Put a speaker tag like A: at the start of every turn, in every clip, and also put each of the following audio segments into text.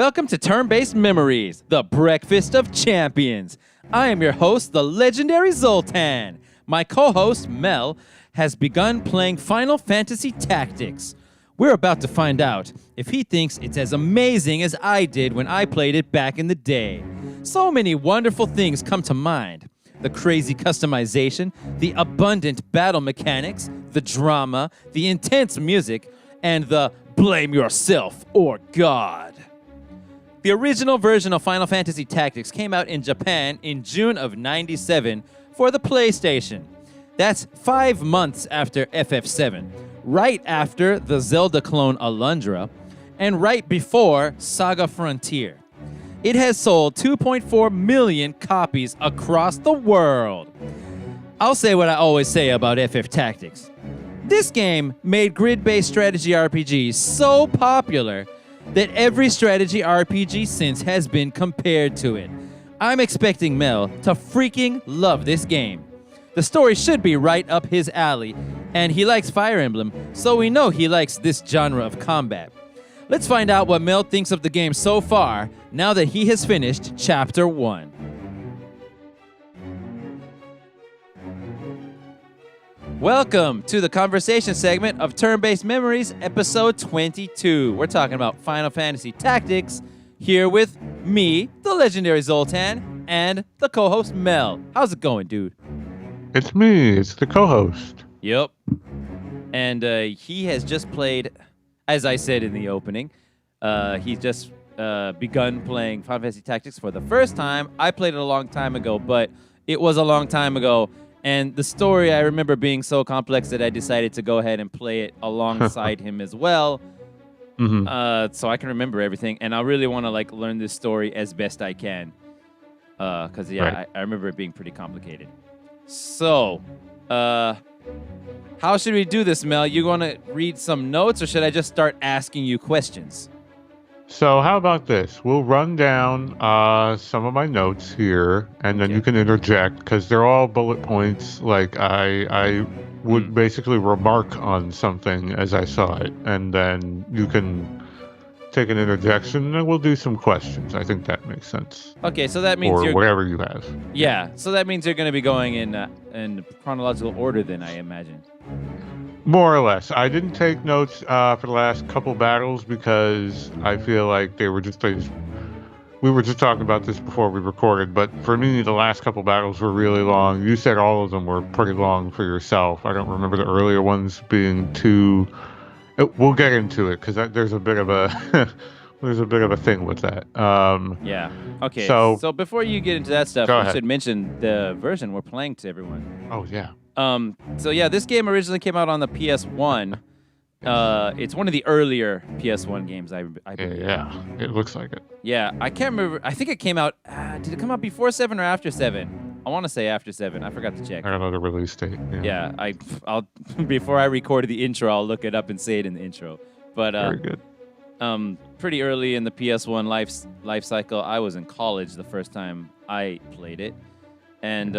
A: Welcome to Turn-Based Memories, the breakfast of champions. I am your host, the legendary Zoltan. My co-host, Mel, has begun playing Final Fantasy Tactics. We're about to find out if he thinks it's as amazing as I did when I played it back in the day. So many wonderful things come to mind. The crazy customization, the abundant battle mechanics, the drama, the intense music, and the blame yourself or God. The original version of Final Fantasy Tactics came out in Japan in June of '97 for the PlayStation. That's 5 months after FF7, right after the Zelda clone Alundra, and right before Saga Frontier. It has sold 2.4 million copies across the world. I'll say what I always say about FF Tactics. This game made grid-based strategy RPGs so popular that every strategy RPG since has been compared to it. I'm expecting Mel to freaking love this game. The story should be right up his alley, and he likes Fire Emblem, so we know he likes this genre of combat. Let's find out what Mel thinks of the game so far, now that he has finished Chapter 1. Welcome to the conversation segment of Turn-Based Memories, episode 22. We're talking about Final Fantasy Tactics, here with me, the legendary Zoltan, and the co-host Mel. How's it going, dude?
B: It's me. It's the co-host.
A: Yep. And he has just played, as I said in the opening, he's just begun playing Final Fantasy Tactics for the first time. I played it a long time ago, but it was a long time ago. And the story, I remember being so complex that I decided to go ahead and play it alongside him as well.
B: Mm-hmm.
A: So I can remember everything. And I really want to learn this story as best I can. Because,
B: Right.
A: I remember it being pretty complicated. So, how should we do this, Mel? You want to read some notes, or should I just start asking you questions?
B: So how about this? We'll run down some of my notes here, and then
A: Okay.
B: you can interject, because they're all bullet points. Like I would basically remark on something as I saw it, and then you can take an interjection, and then we'll do some questions. I think that makes sense.
A: Okay, so that means
B: Or whatever you have.
A: Yeah, so that means you're going to be going in chronological order then, I imagine.
B: More or less. I didn't take notes for the last couple battles because I feel like they were just we were just talking about this before we recorded, but for me, the last couple battles were really long. You said all of them were pretty long for yourself. I don't remember the earlier ones being too... We'll get into it because there's a bit of a thing with that.
A: Yeah. Okay.
B: So
A: before you get into that stuff,
B: Go
A: we
B: ahead.
A: should mention the version we're playing to everyone.
B: Oh, yeah.
A: So yeah, this game originally came out on the PS1. It's one of the earlier PS1 games, I believe.
B: Yeah, it looks like it.
A: Yeah, I can't remember. I think it came out. Did it come out before 7 or after 7? I want to say after 7. I forgot to check.
B: I don't know the release date.
A: Yeah, I'll before I recorded the intro, I'll look it up and say it in the intro. But
B: Very good.
A: pretty early in the PS1 life cycle, I was in college the first time I played it, and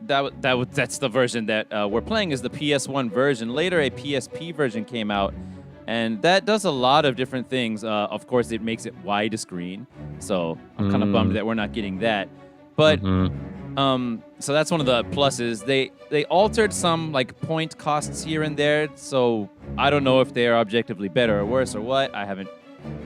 A: that's the version that we're playing is the PS1 version. Later, a PSP version came out, and that does a lot of different things. Of course, it makes it widescreen, so I'm kind of bummed that we're not getting that. But so that's one of the pluses. They altered some point costs here and there, so I don't know if they are objectively better or worse or what. I haven't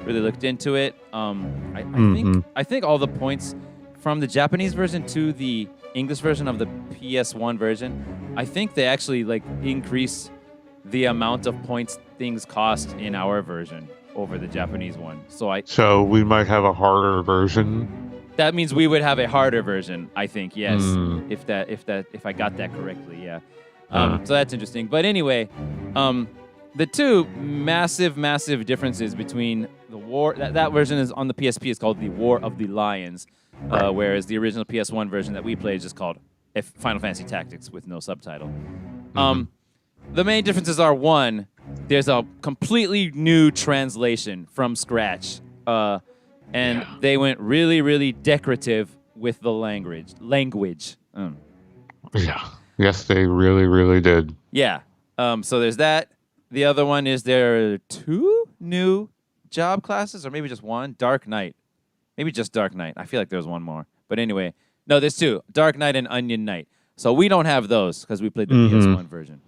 A: really looked into it. I think all the points from the Japanese version to the English version of the PS1 version, I think they actually increase the amount of points things cost in our version over the Japanese one.
B: So we might have a harder version.
A: That means we would have a harder version, I think. Yes, if I got that correctly. Yeah. So that's interesting. But anyway, the two massive differences between the war that version is on the PSP is called the War of the Lions, whereas the original PS1 version that we played is just called Final Fantasy Tactics with no subtitle. The main differences are, one, there's a completely new translation from scratch. And they went really decorative with the language.
B: Yeah. Yes, they really did.
A: Yeah. So there's that. The other one is there are 2 new job classes, or maybe just one. Dark Knight, maybe just Dark Knight. I feel like there's one more, but anyway, no, there's two: Dark Knight and Onion Knight. So we don't have those because we played the PS1 version.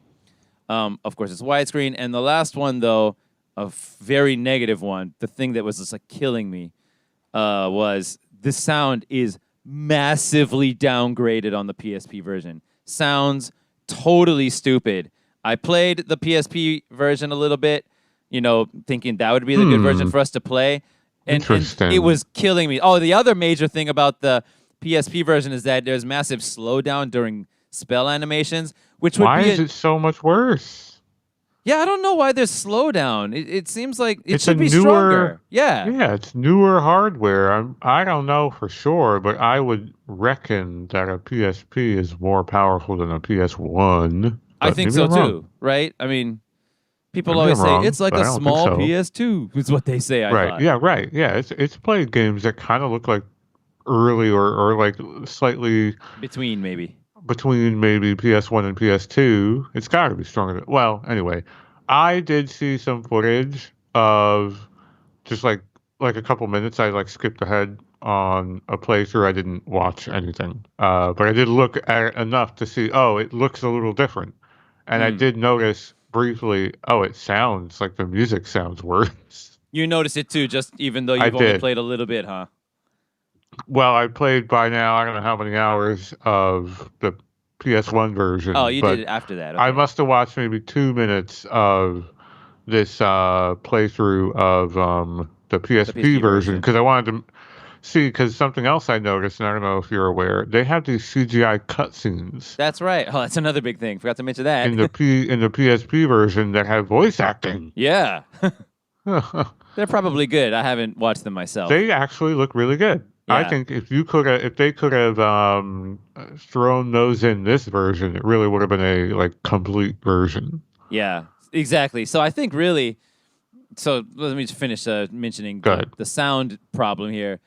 A: Of course, it's widescreen. And the last one, though, a very negative one, the thing that was just like killing me, was the sound is massively downgraded on the PSP version. Sounds totally stupid. I played the PSP version a little bit, thinking that would be the good version for us to play. And it was killing me. Oh, the other major thing about the PSP version is that there's massive slowdown during spell animations, which would
B: Why is it so much worse?
A: Yeah, I don't know why there's slowdown. It seems like it
B: It's
A: should be stronger. Yeah.
B: Yeah, it's newer hardware. I don't know for sure, but I would reckon that a PSP is more powerful than a PS1.
A: I think so too, right? I mean, people always say it's like a small PS2, is what they say. I thought.
B: Yeah, right. Yeah, it's played games that kind of look like early or like slightly
A: between maybe
B: PS1 and PS2. It's got to be stronger. Well, anyway, I did see some footage of just like a couple minutes. I like skipped ahead on a playthrough. I didn't watch anything, but I did look at it enough to see. Oh, it looks a little different, and I did notice briefly. Oh, it sounds like the music sounds worse.
A: You noticed it too, just even though you've only played a little bit, huh?
B: Well, I played by now, I don't know how many hours of the PS1 version.
A: Oh, you did it after that. Okay.
B: I must have watched maybe 2 minutes of this playthrough of the PSP version because I wanted to see, because something else I noticed, and I don't know if you're aware, they have these CGI cutscenes.
A: That's right. Oh, that's another big thing. Forgot to mention that.
B: In the PSP version that have voice acting.
A: Yeah. They're probably good. I haven't watched them myself.
B: They actually look really good. Yeah. I think if they could have thrown those in this version, it really would have been a like complete version.
A: Yeah, exactly. So I think really, so let me just finish mentioning the sound problem here.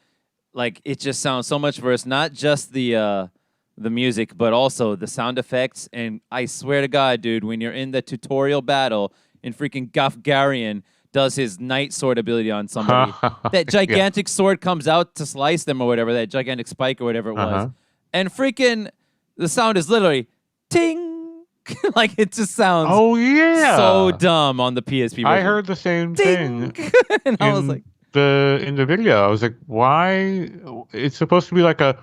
A: Like it just sounds so much worse. Not just the music, but also the sound effects. And I swear to God, dude, when you're in the tutorial battle in freaking Gafgarian does his knight sword ability on somebody. That gigantic sword comes out to slice them or whatever, that gigantic spike or whatever it was. And freaking, the sound is literally ting. Like it just sounds so dumb on the PSP version.
B: I heard the same thing.
A: And I was like,
B: in the video, I was like, why? It's supposed to be like a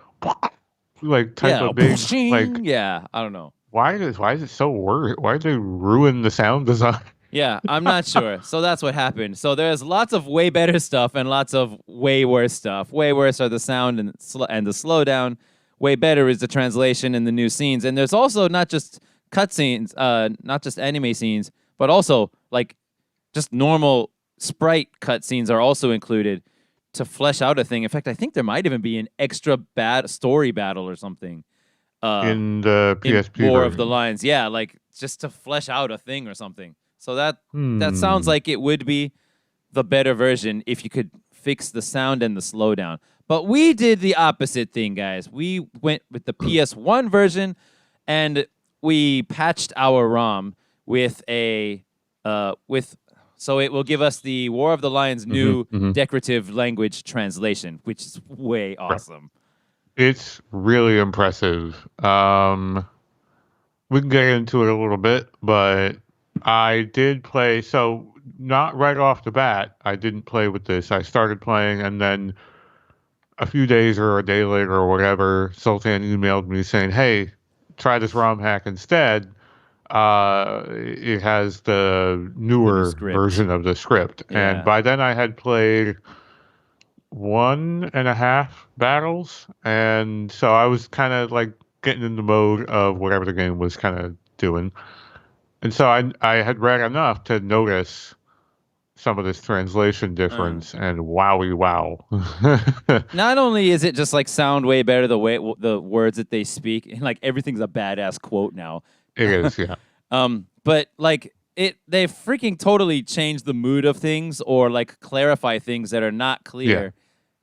B: like type of big like
A: I don't know.
B: Why is it so worse? Why did they ruin the sound design?
A: Yeah, I'm not sure. So that's what happened. So there's lots of way better stuff and lots of way worse stuff. Way worse are the sound and the slowdown. Way better is the translation and the new scenes. And there's also not just cutscenes, not just anime scenes, but also like just normal sprite cutscenes are also included to flesh out a thing. In fact, I think there might even be an extra bad story battle or something.
B: In the PSP
A: in War
B: version.
A: of the Lions. Yeah, like just to flesh out a thing or something. So that sounds like it would be the better version if you could fix the sound and the slowdown. But we did the opposite thing, guys. We went with the PS1 version, and we patched our ROM with so it will give us the War of the Lions new decorative language translation, which is way awesome.
B: It's really impressive. We can get into it a little bit, but I did play, so not right off the bat, I didn't play with this. I started playing, and then a few days or a day later or whatever, Zoltan emailed me saying, hey, try this ROM hack instead. It has the newer version of the script. Yeah. And by then I had played 1.5 battles, and so I was kind of like getting in the mode of whatever the game was kind of doing. And so I had read enough to notice some of this translation difference, and wowie wow.
A: Not only is it just like sound way better the words that they speak, and like everything's a badass quote now.
B: It is, yeah.
A: But like they freaking totally change the mood of things or like clarify things that are not clear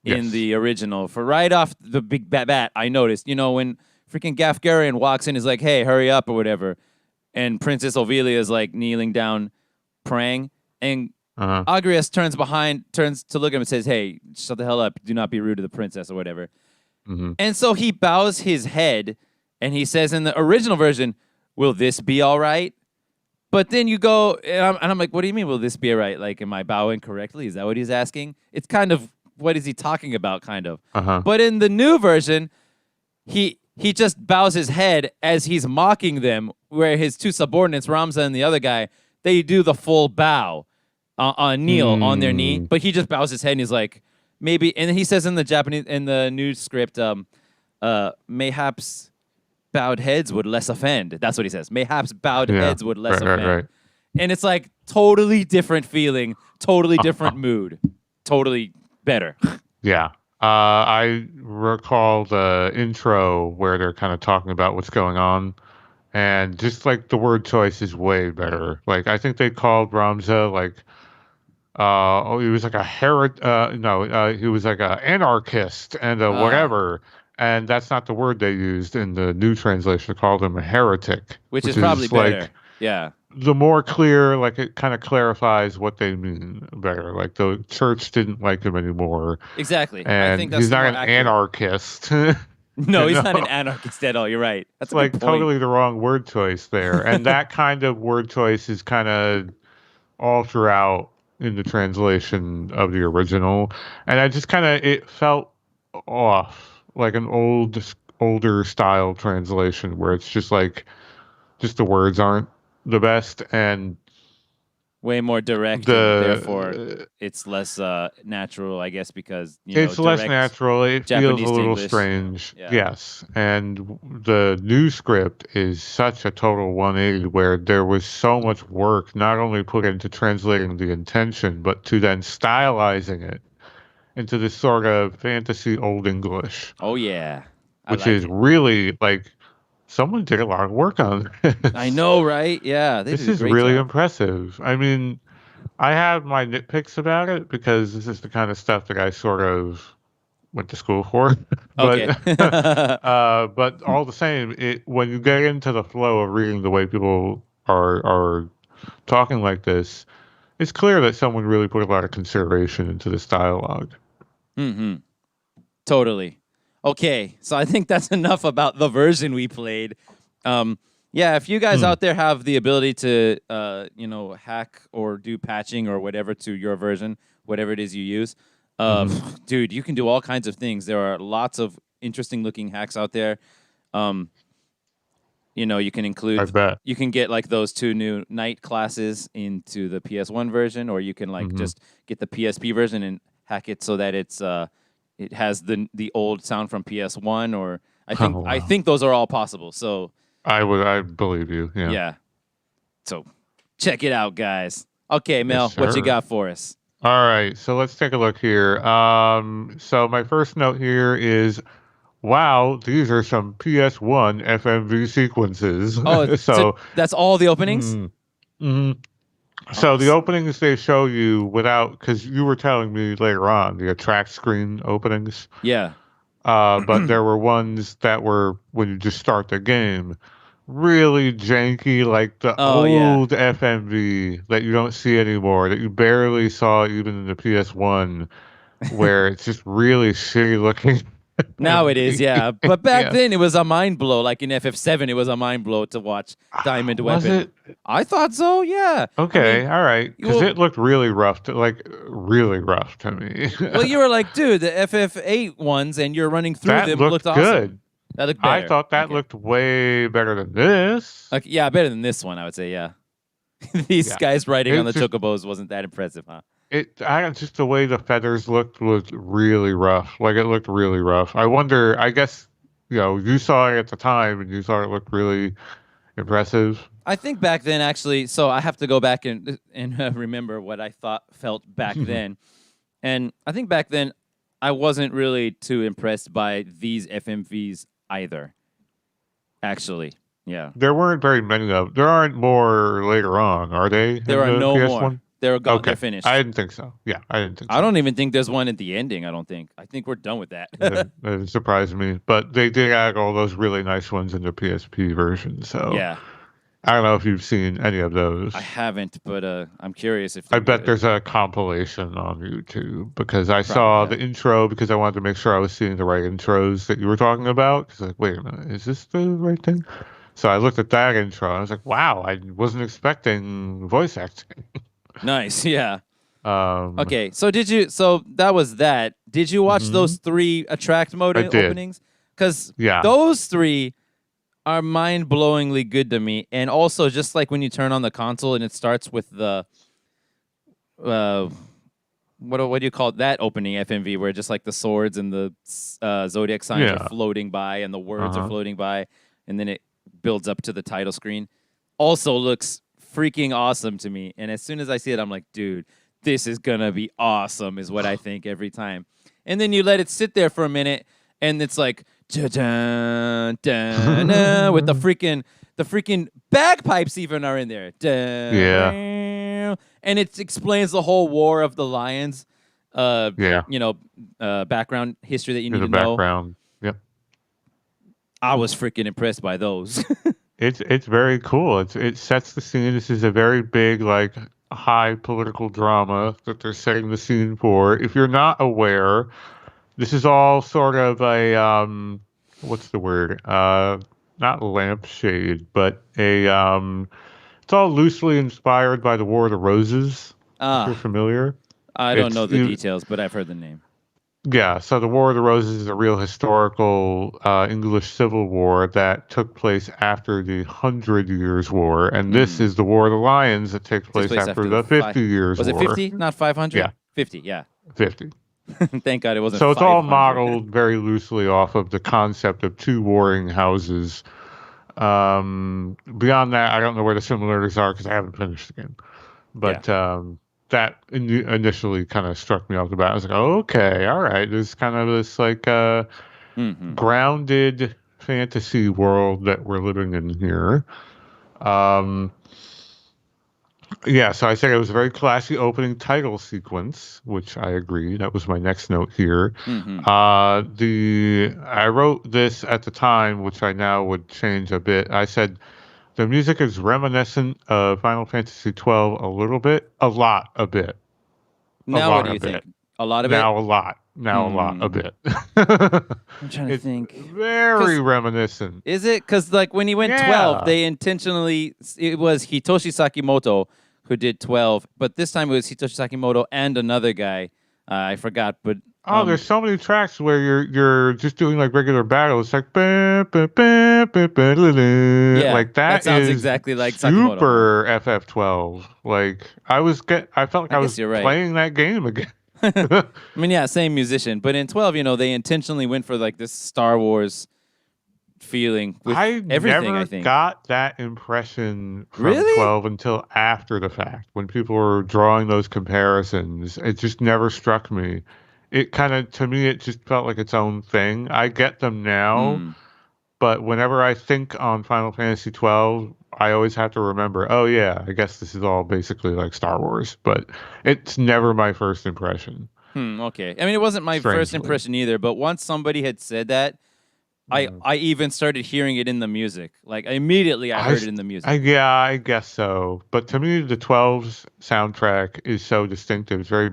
A: in the original. For right off the big bat, I noticed, when freaking Gafgarian walks in, is like, hey, hurry up or whatever. And Princess Ophelia is like kneeling down, praying. And Agrias turns to look at him and says, "Hey, shut the hell up. Do not be rude to the princess," or whatever. And so he bows his head, and he says in the original version, "Will this be all right?" But then you go, and I'm like, "What do you mean, will this be all right? Like, am I bowing correctly? Is that what he's asking?" It's kind of, what is he talking about, kind of. But in the new version, he just bows his head as he's mocking them, where his two subordinates, Ramza and the other guy, they do the full bow on kneel on their knee, but he just bows his head and he's like, maybe, and he says in the new script, mayhaps bowed heads would less offend. That's what he says. Mayhaps bowed heads would less offend. Right. And it's like totally different feeling, totally different mood, totally better.
B: Yeah. I recall the intro where they're kind of talking about what's going on, and just like the word choice is way better. Like, I think they called Ramza like, he was like a he was like an anarchist and a whatever. And that's not the word they used in the new translation. They called him a heretic.
A: Which is probably better. Like, yeah.
B: The more clear, like, it kind of clarifies what they mean better. Like, the church didn't like him anymore.
A: Exactly.
B: And
A: I think that's
B: he's not an
A: accurate.
B: Anarchist.
A: No, he's not an anarchist at all. You're right. That's
B: like
A: good point.
B: Totally the wrong word choice there. And that kind of word choice is kind of all throughout in the translation of the original. And I just it felt off, like an older style translation where it's just like, just the words aren't the best and
A: way more direct, and therefore it's less natural, I guess, because
B: it's less natural. It
A: Japanese
B: feels a little
A: English.
B: Strange. Yeah. Yes, and the new script is such a total 180 where there was so much work not only put into translating the intention, but to then stylizing it into this sort of fantasy Old English.
A: Oh yeah,
B: which is really like. Someone did a lot of work on this.
A: I know, right? Yeah,
B: this is really impressive. I mean, I have my nitpicks about it because this is the kind of stuff that I sort of went to school for. But, but all the same, when you get into the flow of reading the way people are talking like this, it's clear that someone really put a lot of consideration into this dialogue.
A: Totally. Okay, so I think that's enough about the version we played. Yeah, if you guys out there have the ability to, hack or do patching or whatever to your version, whatever it is you use, dude, you can do all kinds of things. There are lots of interesting looking hacks out there. You can include.
B: I bet.
A: You can get like those 2 new knight classes into the PS1 version, or you can like just get the PSP version and hack it so that it's it has the old sound from PS1, or I think those are all possible. So
B: I believe you. Yeah.
A: Yeah. So check it out, guys. Okay, Mel, what you got for us?
B: All right, so let's take a look here. So my first note here is, wow, these are some PS1 FMV sequences.
A: Oh, so that's all the openings?
B: So the openings they show you without, because you were telling me later on, the attract screen openings.
A: Yeah.
B: But there were ones that were, when you just start the game, really janky, like the old FMV that you don't see anymore, that you barely saw even in the PS1, where it's just really shitty looking.
A: Now it is, yeah. But back then, it was a mind blow. Like in FF7, it was a mind blow to watch Diamond Weapon.
B: Was it?
A: I thought so, yeah.
B: Okay, all right. Because it looked really rough, really rough to me.
A: Well, you were like, dude, the FF8 ones, and you're running through them. Looked awesome.
B: Good.
A: That looked better.
B: I thought that looked way better than this.
A: Yeah, better than this one, I would say, yeah. These guys riding on the chocobos wasn't that impressive, huh?
B: Just the way the feathers looked was really rough. Like, it looked really rough. I wonder, I guess, you saw it at the time and you thought it looked really impressive.
A: I think back then, actually, so I have to go back and remember what I felt back then. And I think back then, I wasn't really too impressed by these FMVs either. Actually, yeah.
B: There weren't very many of them. There aren't more later on, are they?
A: There are no more. They're gone. Okay. They're finished.
B: I didn't think so. Yeah, I didn't think so.
A: I don't even think there's one at the ending, I don't think. I think we're done with that.
B: That surprised me. But they did add all those really nice ones in the PSP version. So
A: yeah.
B: I don't know if you've seen any of those.
A: I haven't, but I'm curious if
B: I
A: they're
B: bet
A: good.
B: there's a compilation on YouTube because I
A: Probably,
B: saw
A: yeah.
B: the intro because I wanted to make sure I was seeing the right intros that you were talking about. Because like, wait a minute, is this the right thing? So I looked at that intro and I was like, wow, I wasn't expecting voice acting.
A: Nice, yeah.
B: Um,
A: Okay, so did you? So that was that. Did you watch those
B: mhm,
A: 3 attract mode
B: I did.
A: openings? Because
B: Yeah,
A: those 3 are mind-blowingly good to me. And also, just like when you turn on the console and it starts with the uh, what do you call it? That opening FMV where just like the swords and the zodiac signs are
B: yeah,
A: floating by and the
B: uh
A: words are
B: huh.
A: floating by, and then it builds up to the title screen. Also looks freaking awesome to me. And as soon as I see it, I'm like, dude, this is gonna be awesome, is what I think every time. And then you let it sit there for a minute, and it's like dun, dun, dun, with the freaking bagpipes even are in there.
B: Yeah,
A: Dun, and it explains the whole War of the Lions, uh,
B: yeah.
A: you know, background history that you
B: In
A: need
B: the
A: to know.
B: background. Yep.
A: I was freaking impressed by those.
B: It's very cool. It sets the scene. This is a very big, like, high political drama that they're setting the scene for. If you're not aware, this is all sort of a what's the word? Not lampshade, but a it's all loosely inspired by the War of the Roses, if you're
A: Ah,
B: familiar.
A: I don't
B: It's
A: know the details, but I've heard the name.
B: Yeah, so the War of the Roses is a real historical English Civil War that took place after the Hundred Years' War, and this
A: Hmm.
B: is the War of the Lions that takes
A: Takes
B: place
A: place
B: after
A: after the
B: the
A: five.
B: 50 Years'
A: Was it
B: War.
A: 50? Not 500?
B: Yeah,
A: 50, yeah.
B: 50.
A: Thank God it wasn't
B: So it's all
A: 500.
B: modeled very loosely off of the concept of two warring houses. Beyond that, I don't know where the similarities are because I haven't finished the game.
A: Yeah.
B: But that initially kind of struck me off the bat. I was like, okay, all right. There's kind of this like
A: Hmm.
B: grounded fantasy world that we're living in here. Um, yeah, so I said it was a very classy opening title sequence, which I agree. That was my next note here.
A: Hmm.
B: The I wrote this at the time, which I now would change a bit. I said the music is reminiscent of Final Fantasy 12 a little bit, a
A: Now, what
B: lot
A: do
B: a
A: you think?
B: bit.
A: A lot of it?
B: Now a lot a
A: Hmm.
B: bit.
A: I'm trying to
B: It's
A: think.
B: very
A: Because
B: reminiscent.
A: is it? Because like when he went 12,
B: Yeah.
A: they intentionally it was Hitoshi Sakimoto who did 12, but this time it was Hitoshi Sakimoto and another guy. I forgot, but
B: Oh, there's so many tracks where you're just doing like regular battle. It's like
A: yeah,
B: like
A: that
B: that
A: sounds
B: is
A: exactly like Sakimoto, huh?
B: super FF12. Like I felt like
A: I
B: I
A: guess
B: was
A: you're right.
B: playing that game again.
A: I mean, yeah, same musician, but in 12, they intentionally went for like this Star Wars feeling with
B: I
A: everything, I
B: never
A: think.
B: got that impression from
A: Really?
B: 12 until after the fact. When people were drawing those comparisons, it just never struck me. It kind of, to me, it just felt like its own thing. I get them now,
A: Hmm.
B: but whenever I think on Final Fantasy 12, I always have to remember, oh yeah, I guess this is all basically like Star Wars, but it's never my first impression,
A: Okay. I mean, it wasn't my first
B: strangely.
A: impression either, but once somebody had said that, I
B: Mm.
A: I even started hearing it in the music. Like immediately I
B: I,
A: heard it
B: s-
A: in the music.
B: yeah, I guess so. But to me, the 12's soundtrack is so distinctive. It's very,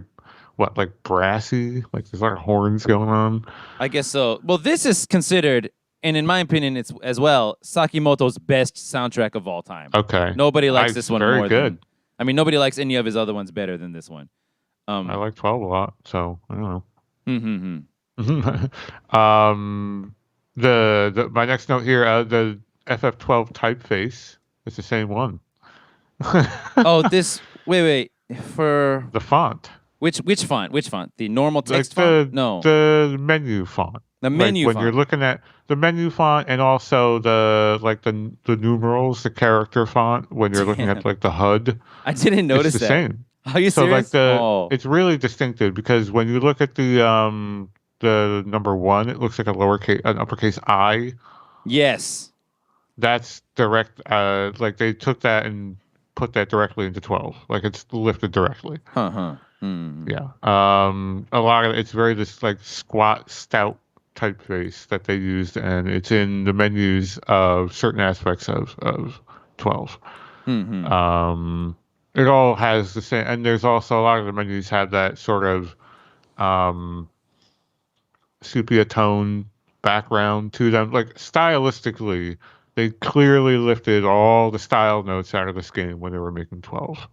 B: what, like brassy? Like there's a lot of horns going on.
A: I guess so. Well, this is considered, and in my opinion, it's as well Sakimoto's best soundtrack of all time.
B: Okay.
A: Nobody likes this
B: It's
A: one
B: very
A: more
B: good.
A: than. I mean, nobody likes any of his other ones better than this one.
B: I
A: Um.
B: like 12 a lot, so I don't
A: Hmm.
B: know. My next note here, the FF12 typeface, it's the same one.
A: Oh, this. Wait. For
B: The font.
A: which font? Which font? The normal
B: Like
A: text font? No,
B: the menu font.
A: the
B: Like
A: menu
B: when you're
A: font.
B: looking at the menu font and also the numerals, the character font when you're looking at
A: Damn,
B: like the HUD,
A: I didn't
B: it's
A: notice
B: the
A: that.
B: same.
A: Are you
B: So like
A: serious? Oh,
B: it's really distinctive because when you look at the number one, it looks like an uppercase I.
A: yes.
B: That's direct. Like they took that and put that directly into 12. Like it's lifted directly.
A: Huh. Hmm.
B: Yeah. A lot of it's very this like squat, stout typeface that they used, and it's in the menus of certain aspects of 12.
A: Mm-hmm.
B: It all has the same, and there's also a lot of the menus have that sort of sepia tone background to them. Like stylistically, they clearly lifted all the style notes out of this game when they were making 12,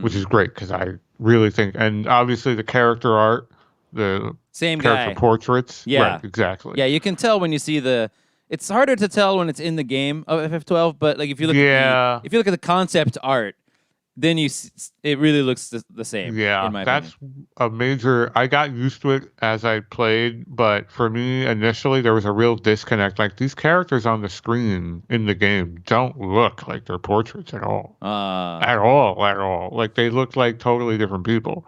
B: which is great because I really think, and obviously the character art, the
A: Same
B: character
A: guy.
B: portraits, right?
A: Yeah.
B: Exactly.
A: Yeah, you can tell when you see the. It's harder to tell when it's in the game of FF12, but like if you look at
B: Yeah.
A: the concept art, then it really looks the same.
B: Yeah,
A: In my
B: that's
A: opinion.
B: a major. I got used to it as I played, but for me, initially, there was a real disconnect. Like these characters on the screen in the game don't look like their portraits at all. At all, at all. Like they look like totally different people.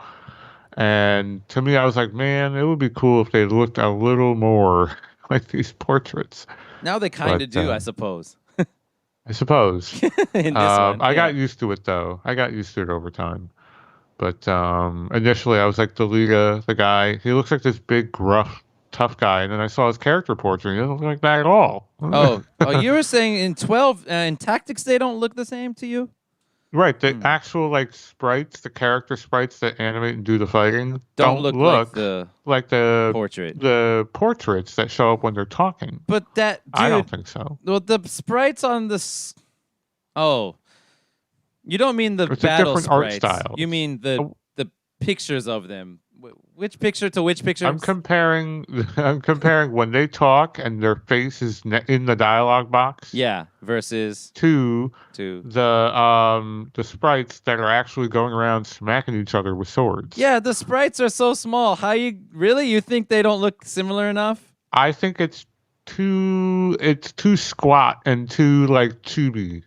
B: And to me, I was like, man, it would be cool if they looked a little more like these portraits.
A: Now they kind
B: But
A: of do, I suppose.
B: I suppose.
A: In this one,
B: I
A: yeah.
B: got used to it though. I got used to it over time. But initially, I was like, the guy, he looks like this big, gruff, tough guy. And then I saw his character portrait. He doesn't look like that at all.
A: Oh, you were saying in 12, in Tactics, they don't look the same to you?
B: Right. The actual like sprites, the character sprites that animate and do the fighting,
A: Don't
B: don't
A: look like
B: look
A: the
B: like the
A: portrait.
B: portraits that show up when they're talking.
A: But that,
B: I don't
A: dude,
B: think so.
A: well, the sprites on this. Oh, you don't mean the
B: It's a
A: battle
B: different art
A: sprites.
B: style.
A: You mean the pictures of them. Which picture to which picture?
B: I'm comparing. I'm comparing when they talk and their face is in the dialogue box.
A: Yeah, versus
B: To
A: to
B: the sprites that are actually going around smacking each other with swords.
A: yeah, the sprites are so small. How you think they don't look similar enough?
B: I think it's too squat and too like chibi.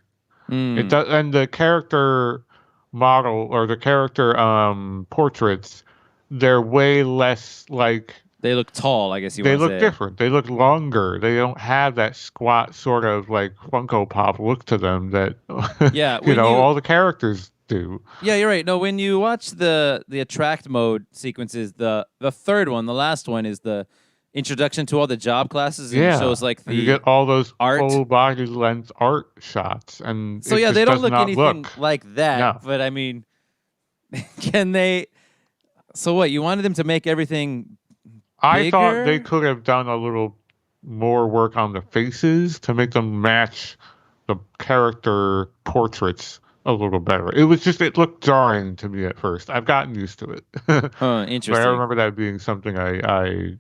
B: It does, and the character model or the character portraits, they're way less like.
A: They look tall, I guess you
B: They
A: want to
B: look
A: say.
B: different. They look longer. They don't have that squat sort of like Funko Pop look to them that
A: Yeah,
B: all the characters do.
A: Yeah, you're right. No, when you watch the attract mode sequences, the third one, the last one is the introduction to all the job classes and shows like
B: and you get all those
A: art.
B: full body length art shots, and
A: So
B: it
A: yeah,
B: just
A: they don't
B: does
A: look
B: not
A: anything
B: look.
A: like that.
B: No.
A: But I mean, can they? So what? You wanted them to make everything
B: I thought they
A: bigger?
B: could have done a little more work on the faces to make them match the character portraits a little better. It looked jarring to me at first. I've gotten used to it.
A: Huh,
B: But I
A: interesting.
B: remember that being something I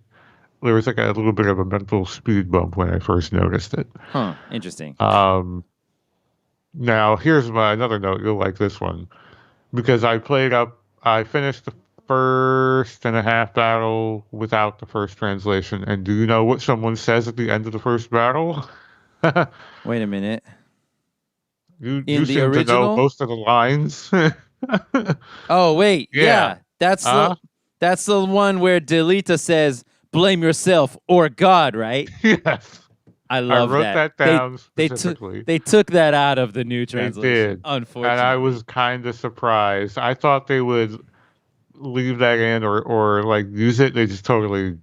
B: there was like a little bit of a mental speed bump when I first noticed it.
A: Huh, interesting.
B: Now here's another note. You'll like this one because I finished the first and a half battle without the first translation. And do you know what someone says at the end of the first battle?
A: Wait a minute.
B: You
A: In the
B: seem to know
A: original?
B: most of the lines.
A: Oh wait,
B: Yeah.
A: that's the one where Delita says, "Blame yourself or God," right?
B: Yes.
A: I love
B: wrote that down
A: They
B: specifically.
A: they took that out of the new
B: They
A: translation.
B: did.
A: Unfortunately,
B: And I was kind of surprised. I thought they would leave that in or like use it. They just totally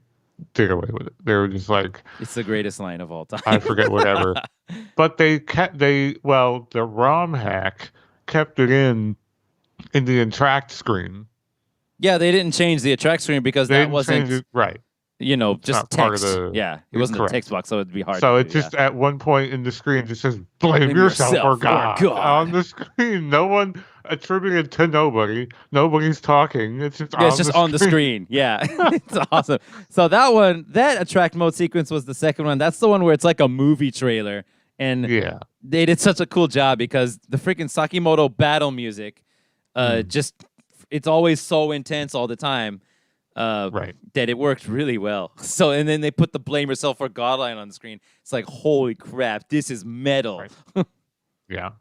B: did away with it. They were just like,
A: it's the greatest line of all time.
B: I forget whatever. But the ROM hack kept it in the Interact screen.
A: Yeah, they didn't change the attract screen because
B: They
A: that
B: didn't
A: wasn't,
B: change it, right.
A: just
B: not part of
A: text.
B: the-
A: Yeah, it wasn't
B: correct.
A: a text box, so it'd be hard.
B: So
A: to
B: it
A: do,
B: just at one point in the screen just says blame yourself or God on the screen. No one attributed to nobody. Nobody's talking. It's just
A: it's just on the screen. Yeah, it's awesome. So that attract mode sequence was the second one. That's the one where it's like a movie trailer, and
B: Yeah.
A: they did such a cool job because the freaking Sakimoto battle music, just it's always so intense all the time.
B: Right.
A: That it worked really well. So, and then they put the blame yourself or God line on the screen. It's like, holy crap, this is metal.
B: Right. Yeah.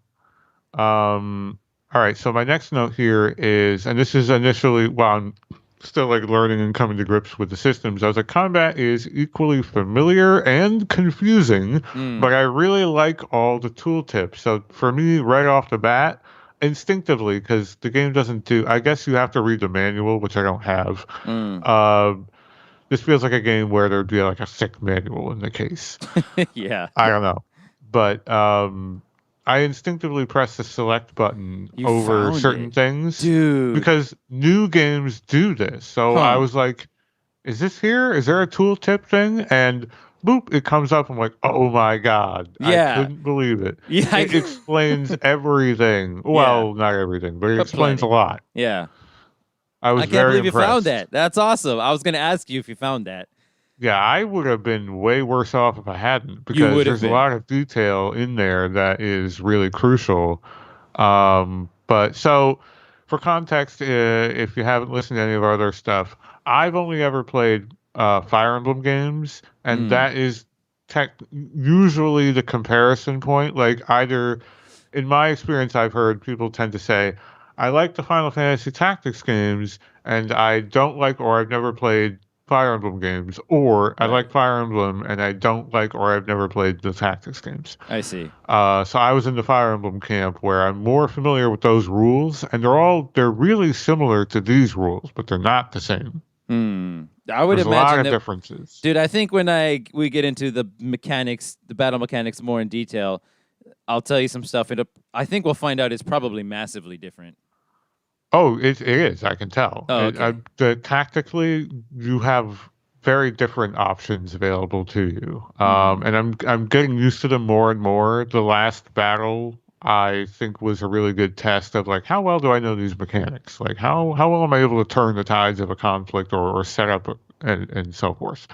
B: All right. So my next note here is, and this is initially, while I'm still like learning and coming to grips with the systems, I was like, combat is equally familiar and confusing, but I really like all the tooltips. So for me, right off the bat, instinctively, because the game doesn't do, I guess you have to read the manual, which I don't have. This feels like a game where there'd be like a thick manual in the case.
A: Yeah.
B: I don't know. But I instinctively press the select button
A: You
B: over
A: found
B: certain
A: it.
B: things
A: Dude.
B: because new games do this. So I
A: Huh.
B: was like, is this here? Is there a tooltip thing? And boop, it comes up. I'm like, oh my God. I
A: Yeah.
B: couldn't believe it.
A: Yeah.
B: It explains everything.
A: Yeah.
B: Well, not everything, but it
A: But
B: explains a
A: plenty.
B: lot.
A: Yeah.
B: I
A: I
B: was
A: can't
B: very
A: believe you found
B: impressed.
A: that. That's awesome. I was going to ask you if you found that.
B: Yeah, I would have been way worse off if I hadn't
A: You
B: because
A: would have
B: there's a
A: been.
B: lot of detail in there that is really crucial. But so for context, if you haven't listened to any of our other stuff, I've only ever played Fire Emblem games, and
A: Mm.
B: that is usually the comparison point. Like either, in my experience, I've heard people tend to say, I like the Final Fantasy Tactics games, and I don't like or I've never played Fire Emblem games, or I like
A: Right.
B: Fire Emblem and I don't like or I've never played the Tactics games.
A: I see.
B: So I was in the Fire Emblem camp where I'm more familiar with those rules, and they're really similar to these rules, but they're not the same.
A: I would
B: There's a lot
A: imagine
B: of
A: that,
B: differences.
A: dude. I think when we get into the mechanics, the battle mechanics more in detail, I'll tell you some stuff. I think we'll find out it's probably massively different.
B: Oh, it is. I can tell.
A: Oh, okay.
B: Tactically, you have very different options available to you,
A: Mm.
B: and I'm getting used to them more and more. The last battle, I think, was a really good test of like how well do I know these mechanics? Like how well am I able to turn the tides of a conflict or set up and so forth.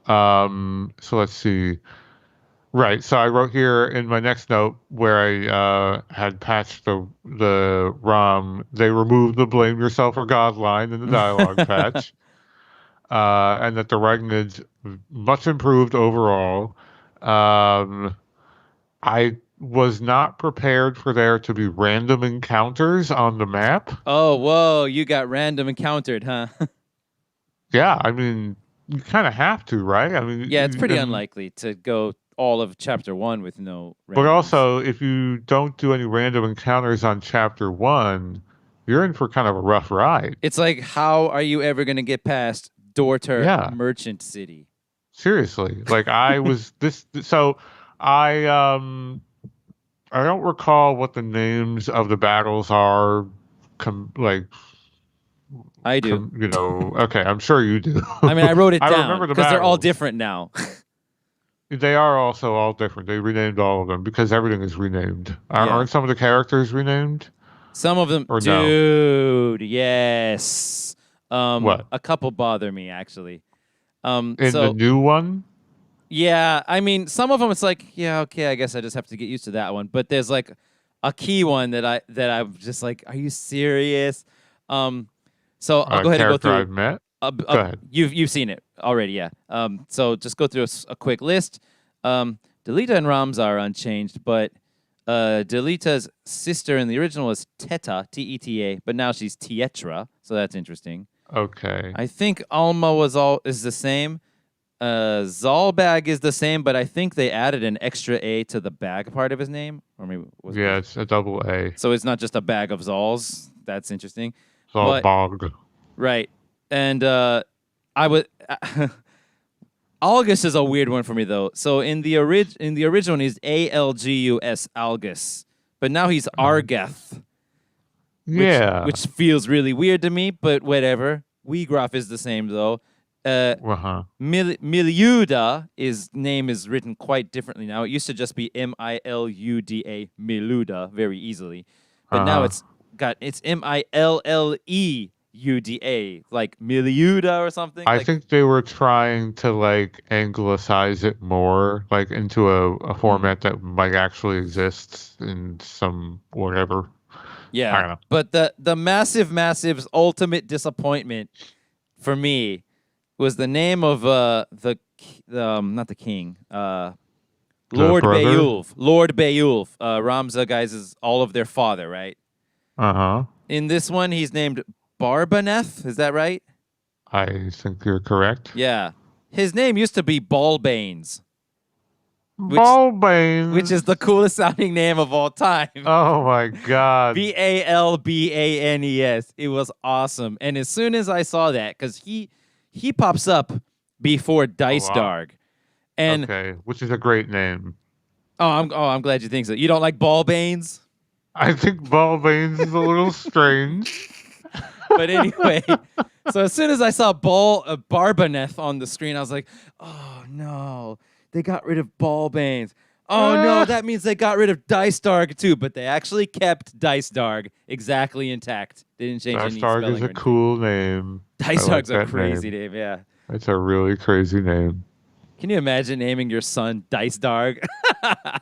B: So let's see. Right. So I wrote here in my next note where I had patched the ROM. They removed the "blame yourself or God" line in the dialogue patch, and that the writing is much improved overall. Um, I was not prepared for there to be random encounters on the map.
A: Oh, whoa! You got random encountered, huh?
B: Yeah, I mean, you kind of have to, right? I
A: Yeah, it's
B: mean,
A: pretty unlikely to go all of chapter 1 with no
B: but
A: randomness.
B: also, if you don't do any random encounters on chapter one, you're in for kind of a rough ride.
A: It's like, how are you ever going to get past Dorter
B: Yeah,
A: Merchant City?
B: seriously. Like I was this, so I I don't recall what the names of the battles are. Like,
A: I do.
B: okay, I'm sure you do.
A: I mean, I wrote it
B: I
A: down
B: remember the
A: because they're all
B: battles.
A: different now.
B: They are also all different. They renamed all of them because everything is renamed.
A: Yeah.
B: Aren't some of the characters renamed?
A: Some of them,
B: Or no?
A: dude, yes.
B: What?
A: A couple bother me actually.
B: In the
A: So
B: new one?
A: yeah, I mean, some of them it's like, yeah, okay, I guess I just have to get used to that one. But there's like a key one that I'm just like, are you serious? So I'll go ahead and go
B: Character
A: through.
B: I've met? Go ahead.
A: You've seen it already, yeah. So just go through a quick list. Delita and Rams are unchanged, but Delita's sister in the original was Teta, Teta, but now she's Tietra, so that's interesting.
B: Okay.
A: I think Alma is the same. Zalbag is the same, but I think they added an extra A to the bag part of his name, or maybe
B: Yeah, it's a double A.
A: so it's not just a bag of Zals. That's interesting.
B: It's all
A: But
B: bog.
A: right, and I would. Algus is a weird one for me though. So in the original he's Algus Algus, but now he's Argeth,
B: Yeah.
A: which feels really weird to me. But whatever. Weegroff is the same though.
B: Uh-huh.
A: Miluda name is written quite differently now. It used to just be Miluda, Miluda, very easily, but now it's MilleUda, like Miluda or something.
B: I
A: Like,
B: think they were trying to like anglicize it more, like into a format that might actually exist in some whatever. I
A: yeah,
B: don't know.
A: but the massive ultimate disappointment for me was the name of not the king,
B: The
A: Lord
B: brother?
A: Beowulf. Lord Beowulf. Ramza guys is all of their father, right?
B: Uh-huh.
A: In this one, he's named Barbaneth. Is that right?
B: I think you're correct.
A: Yeah. His name used to be Balbanes, which is the coolest sounding name of all time.
B: Oh my God.
A: Balbanes. It was awesome. And as soon as I saw that, because he pops up before Dice
B: wow.
A: Darg. And
B: Okay, which is a great name.
A: I'm glad you think so. You don't like ball banes?
B: I think Ballbanes is a little strange.
A: But anyway, so as soon as I saw Barbaneth on the screen, I was like, oh no, they got rid of ball banes. Oh no, that means they got rid of Dice Darg too, but they actually kept Dice Darg exactly intact. They didn't change any
B: Dark
A: spelling
B: is
A: or
B: a
A: anything.
B: cool name.
A: Dice
B: I like
A: Darg's a
B: that
A: crazy
B: name.
A: name, yeah.
B: It's a really crazy name.
A: Can you imagine naming your son Dice Darg?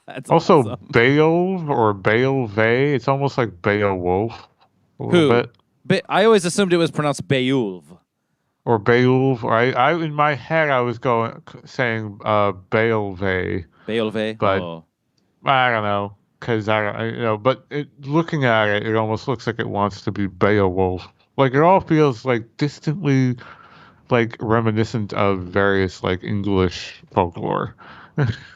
A: That's
B: Also,
A: awesome.
B: Beowulf or Beowulf, it's almost like Beowulf a little
A: Who?
B: bit.
A: I always assumed it was pronounced Beowulf.
B: Or Beowulf. Or I in my head I was saying Beowulf,
A: Beowulf?
B: but
A: Oh.
B: I don't know because but looking at it, it almost looks like it wants to be Beowulf. Like it all feels like distantly like reminiscent of various like English folklore,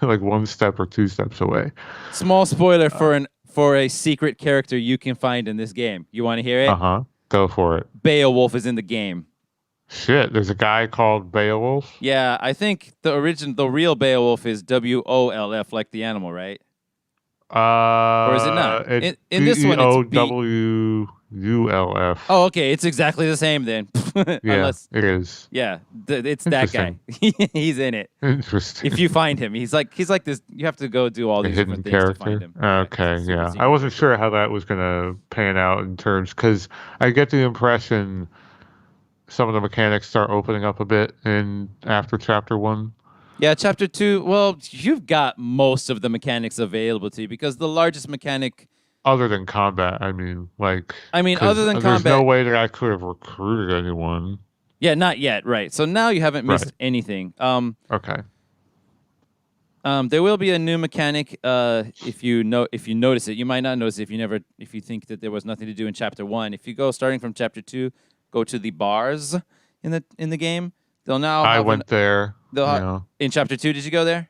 B: like one step or two steps away.
A: Small spoiler for a secret character you can find in this game. You want to hear it?
B: Uh-huh. Go for it.
A: Beowulf is in the game.
B: Shit, there's a guy called Beowulf.
A: Yeah, I think the real Beowulf is WOLF, like the animal, right? Or is it not?
B: It's
A: In this one, it's B.
B: BEOWULF.
A: Oh, okay, it's exactly the same then.
B: Yeah,
A: Unless,
B: it is.
A: yeah, it's that guy.
B: Interesting.
A: He's in it.
B: Interesting.
A: If you find him, he's like this. You have to go do all
B: A
A: these
B: hidden
A: different things to find
B: character.
A: him. Yeah, 'cause
B: Okay,
A: he's super
B: yeah. I
A: secret
B: wasn't
A: character.
B: sure how that was gonna pan out in terms because I get the impression some of the mechanics start opening up a bit in after chapter 1.
A: Yeah, chapter 2. Well, you've got most of the mechanics available to you because the largest mechanic.
B: Other than combat, I mean,
A: Other
B: 'cause
A: than
B: there's no
A: combat.
B: way that I could have recruited anyone.
A: Yeah, not yet. Right. So now you haven't missed
B: Right.
A: anything.
B: Okay.
A: There will be a new mechanic. If you notice it, you might not notice it if you think that there was nothing to do in chapter 1. If you go starting from chapter 2, go to the bars in the game. They'll now
B: I
A: have
B: went there.
A: in chapter 2. Did you go there?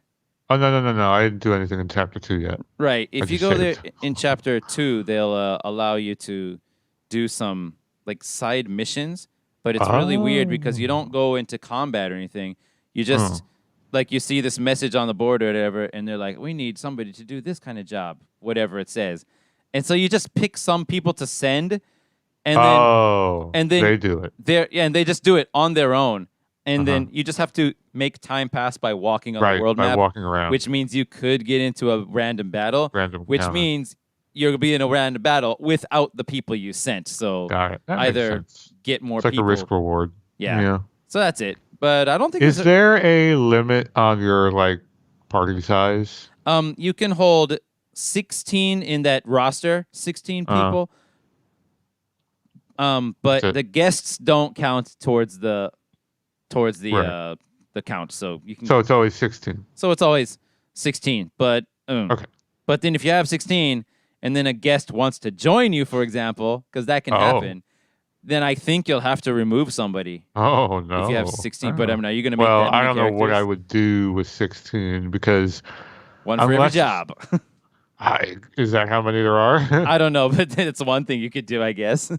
B: Oh no! I didn't do anything in chapter 2 yet.
A: Right.
B: I
A: If you
B: just
A: go there
B: saved.
A: in chapter 2, they'll allow you to do some like side missions, but it's really weird because you don't go into combat or anything. You just like you see this message on the board or whatever, and they're like, "We need somebody to do this kind of job," whatever it says. And so you just pick some people to send, and then
B: they do it.
A: and they just do it on their own. And
B: Uh-huh.
A: then you just have to make time pass by walking on
B: Right,
A: the world
B: by
A: map,
B: walking around.
A: which means you could get into a random battle,
B: Random
A: which
B: encounter.
A: means you'll be in a random battle without the people you sent. So
B: Got it. That makes
A: either
B: sense.
A: get more
B: It's like
A: people.
B: a risk reward.
A: Yeah. So that's it. But I don't think
B: Is there a limit on your like party size?
A: you can hold 16 in that roster, 16 people. But the guests don't count towards the count. So you can.
B: So it's always 16.
A: So it's always 16. But
B: Okay.
A: But then if you have 16 and then a guest wants to join you, for example, because that can happen, then I think you'll have to remove somebody.
B: Oh no!
A: If you have 16, but I mean, are you going to make
B: well,
A: that many
B: I don't know what I
A: characters?
B: would do with 16 because
A: One for every job.
B: Is that how many there are?
A: I don't know, but it's one thing you could do, I guess.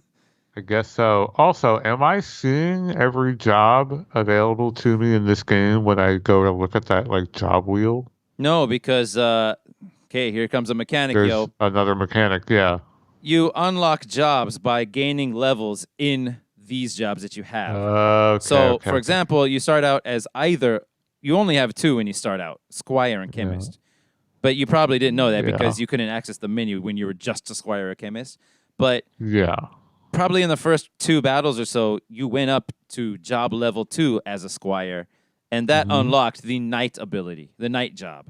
B: I guess so. Also, am I seeing every job available to me in this game when I go to look at that like job wheel?
A: No, because okay, here comes a mechanic,
B: There's another mechanic, yeah.
A: You unlock jobs by gaining levels in these jobs that you have.
B: Okay.
A: For example, you start out as you only have 2 when you start out, Squire and Chemist. But you probably didn't know that because you couldn't access the menu when you were just a Squire or Chemist. But probably in the first 2 battles or so, you went up to job level 2 as a Squire, and that unlocked the Knight ability, the Knight job.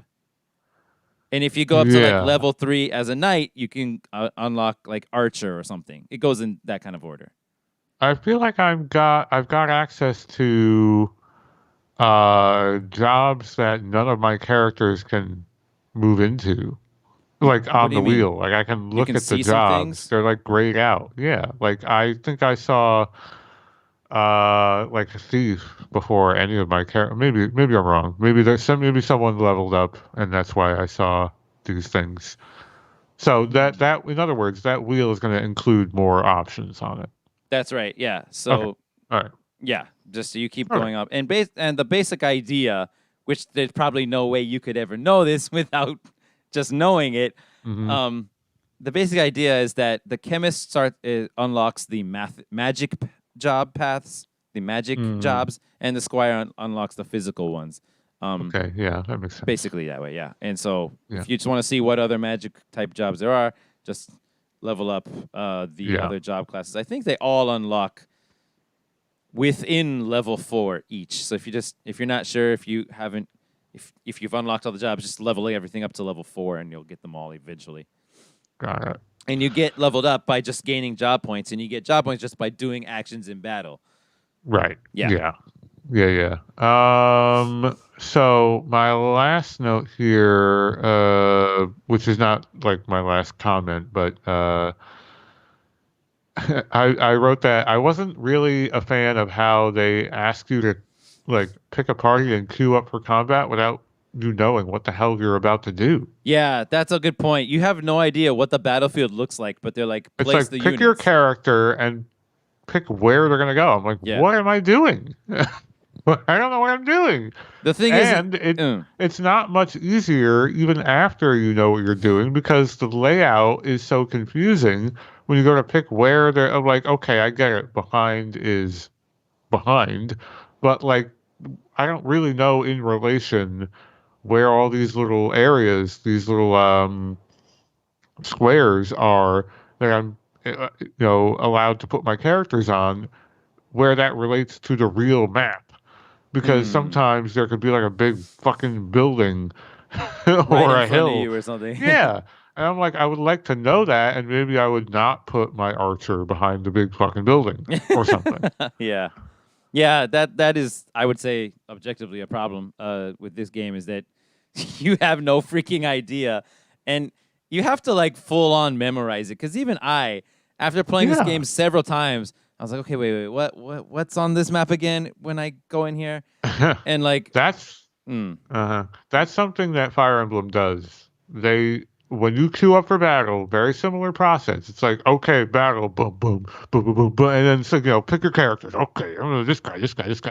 A: And if you go up to like level 3 as a Knight, you can unlock like Archer or something. It goes in that kind of order.
B: I feel like I've got access to jobs that none of my characters can move into. Like on the wheel. Like I can look at the jobs. They're like grayed out. Yeah. Like I think I saw like a thief before any of my characters. Maybe I'm wrong. Maybe someone leveled up and that's why I saw these things. So that in other words, that wheel is going to include more options on it.
A: That's right. Yeah. So
B: all right.
A: Yeah, just so you keep going up. And the basic idea, which there's probably no way you could ever know this without just knowing it.
B: Mhm.
A: The basic idea is that the chemist unlocks the magic job paths, the magic
B: Mm.
A: jobs, and the squire unlocks the physical ones.
B: Okay, yeah, that makes sense.
A: Basically that way, yeah. And so
B: Yeah.
A: if you just want to see what other magic type jobs there are, just level up the other job classes. I think they all unlock within level 4 each. So if you're not sure, if you've unlocked all the jobs, just level everything up to level 4 and you'll get them all eventually.
B: Got it.
A: And you get leveled up by just gaining job points, and you get job points just by doing actions in battle.
B: Right.
A: Yeah.
B: Yeah. So my last note here, which is not like my last comment, but I wrote that I wasn't really a fan of how they ask you to like pick a party and queue up for combat without you knowing what the hell you're about to do.
A: Yeah, that's a good point. You have no idea what the battlefield looks like, but they're like,
B: It's
A: place
B: like
A: the
B: pick your
A: units.
B: character and pick where they're gonna go. I'm like, what am I doing? I don't know what I'm doing.
A: The thing
B: And
A: is,
B: it's not much easier even after you know what you're doing because the layout is so confusing when you go to pick where they're like, okay, I get it. Behind is behind, but like, I don't really know in relation where all these little areas, these little squares are that I'm, allowed to put my characters on, where that relates to the real map. Because sometimes there could be like a big fucking building
A: right
B: or
A: in
B: a
A: front of
B: hill.
A: you or something.
B: Yeah. And I'm like, I would like to know that, and maybe I would not put my archer behind the big fucking building or something.
A: Yeah. Yeah, that is, I would say, objectively a problem with this game is that you have no freaking idea. And you have to like full on memorize it. Because even after playing this game several times, I was like, okay, wait, what's on this map again when I go in here? And like
B: that's something that Fire Emblem does. When you queue up for battle, very similar process. It's like, okay, battle, boom, boom, boom, boom, boom, boom, and then it's like, pick your characters. Okay, I'm gonna this guy.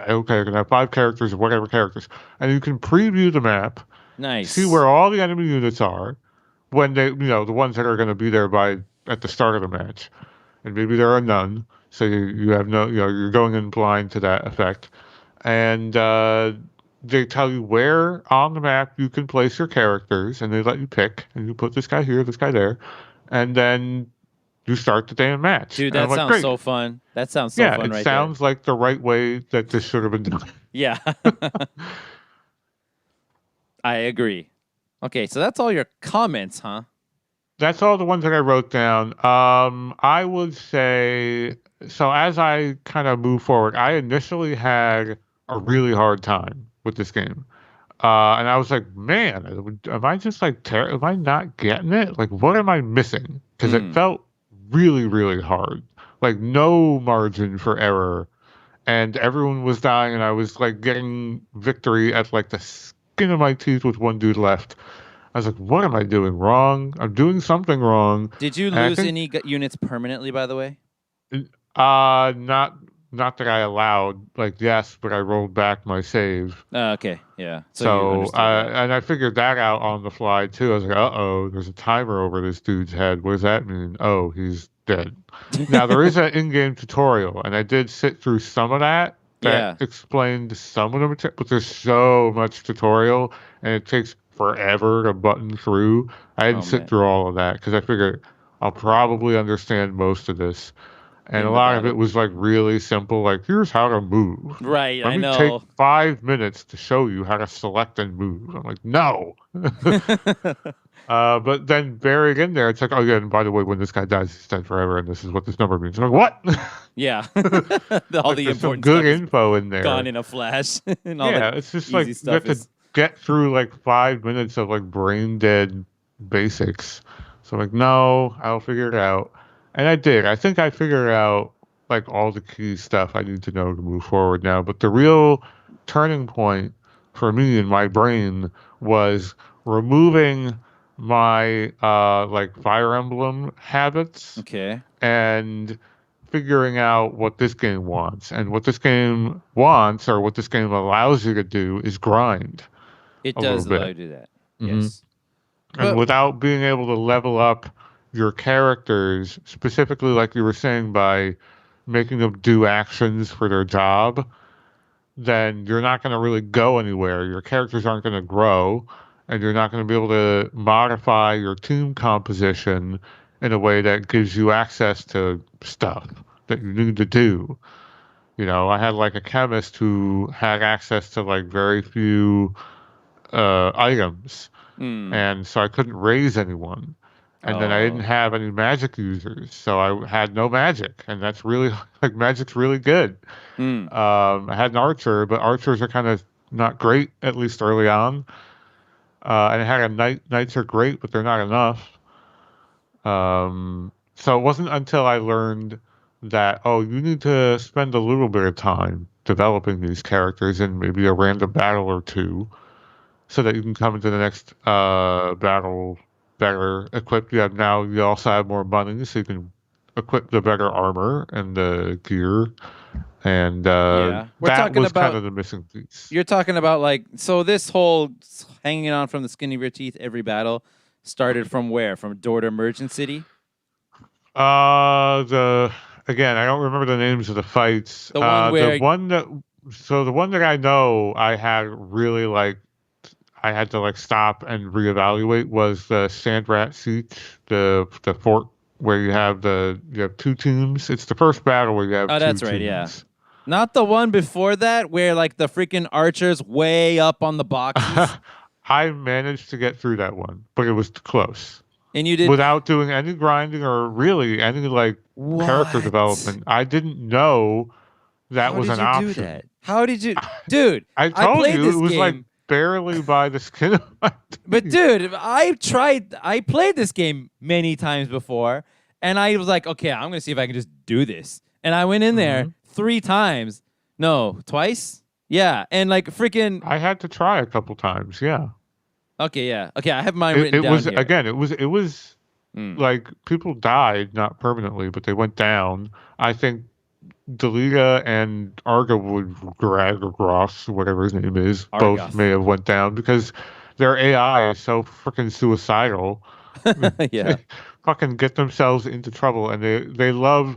B: Okay, I'm gonna have 5 characters or whatever characters, and you can preview the map.
A: Nice.
B: See where all the enemy units are when they, the ones that are going to be there at the start of the match, and maybe there are none. So you have no, you're going in blind to that effect, and they tell you where on the map you can place your characters, and they let you pick, and you put this guy here, this guy there, and then you start the damn match.
A: Dude,
B: that
A: sounds so fun. That sounds so fun.
B: Yeah, it sounds like the right way that this should have been done.
A: Yeah. I agree. Okay, so that's all your comments, huh?
B: That's all the ones that I wrote down. I would say, so as I kind of move forward, I initially had a really hard time with this game. And I was like, man, am I just like, am I not getting it? Like, what am I missing? Because it felt really, really hard. Like, no margin for error. And everyone was dying, and I was like getting victory at like the skin of my teeth with one dude left. I was like, what am I doing wrong? I'm doing something wrong.
A: Did you lose any units permanently, by the way?
B: Not that I allowed. Like, yes, but I rolled back my save.
A: Okay, yeah.
B: So and I figured that out on the fly too. I was like, uh-oh, there's a timer over this dude's head. What does that mean? Oh, he's dead. Now, there is an in-game tutorial, and I did sit through some of that explained some of the material, but there's so much tutorial, and it takes forever to button through. I didn't sit through all of that because I figured I'll probably understand most of this. And a lot of it was like really simple, like here's how to move.
A: Right,
B: Let me take 5 minutes to show you how to select and move. I'm like, no. But then buried in there, it's like, oh yeah, and by the way, when this guy dies, he's dead forever, and this is what this number means. I'm like, what?
A: Yeah. All the important
B: good info in there.
A: Gone in a flash. And all
B: it's just like you have to get through like 5 minutes of like brain dead basics. So I'm like, no, I'll figure it out. And I did. I think I figured out like all the key stuff I need to know to move forward now. But the real turning point for me in my brain was removing my like Fire Emblem habits.
A: Okay.
B: And figuring out what this game wants. And what this game wants, or what this game allows you to do, is grind.
A: It does allow you to do that. Yes.
B: And
A: But
B: without being able to level up your characters, specifically like you were saying, by making them do actions for their job, then you're not going to really go anywhere. Your characters aren't going to grow, and you're not going to be able to modify your team composition in a way that gives you access to stuff that you need to do. You know, I had like a chemist who had access to like very few items,
A: mm,
B: and so I couldn't raise anyone. And then I didn't
A: oh,
B: have any magic users, so I had no magic, and that's really like magic's really good.
A: mm,
B: I had an archer, but archers are kind of not great, at least early on. And I had a knight. Knights are great, but they're not enough. So it wasn't until I learned that, oh, you need to spend a little bit of time developing these characters in maybe a random battle or two, so that you can come into the next battle better equipped. You also have more money, so you can equip the better armor and the gear, and
A: yeah. We're
B: that
A: talking
B: was kind
A: about
B: of the missing piece.
A: You're talking about like so this whole hanging on from the skin of your teeth every battle started from where? From door to Merchant City?
B: The again, I don't remember the names of the fights.
A: The one where
B: The one that I know I had really like I had to like stop and reevaluate was the Sandrat Siege, the fort where you have two teams. It's the first battle where you have
A: Oh,
B: two
A: that's right, yeah.
B: teams.
A: Not the one before that where like the freaking archers way up on the boxes
B: I managed to get through that one, but it was close.
A: and you did
B: Without doing any grinding or really any like character
A: what?
B: development. I didn't know that
A: How
B: was
A: did
B: an
A: you do that?
B: option.
A: How did you Dude,
B: I
A: I
B: told
A: played
B: you it
A: this
B: was like
A: game.
B: barely by the skin of my
A: But
B: teeth.
A: dude, I played this game many times before, and I was like, okay, I'm gonna see if I can just do this. And I went in there
B: Mhm.
A: 3 times. No, twice? Yeah. And like freaking
B: I had to try a couple times. Yeah,
A: okay, yeah. Okay, I have mine written
B: it
A: down
B: was
A: here.
B: again. It was
A: Mm.
B: like people died, not permanently, but they went down. I think Delita and Arga would Greg or Gross, whatever his name is, both may
A: Argoth.
B: have went down because their AI is so freaking suicidal.
A: Yeah.
B: They fucking get themselves into trouble, and they love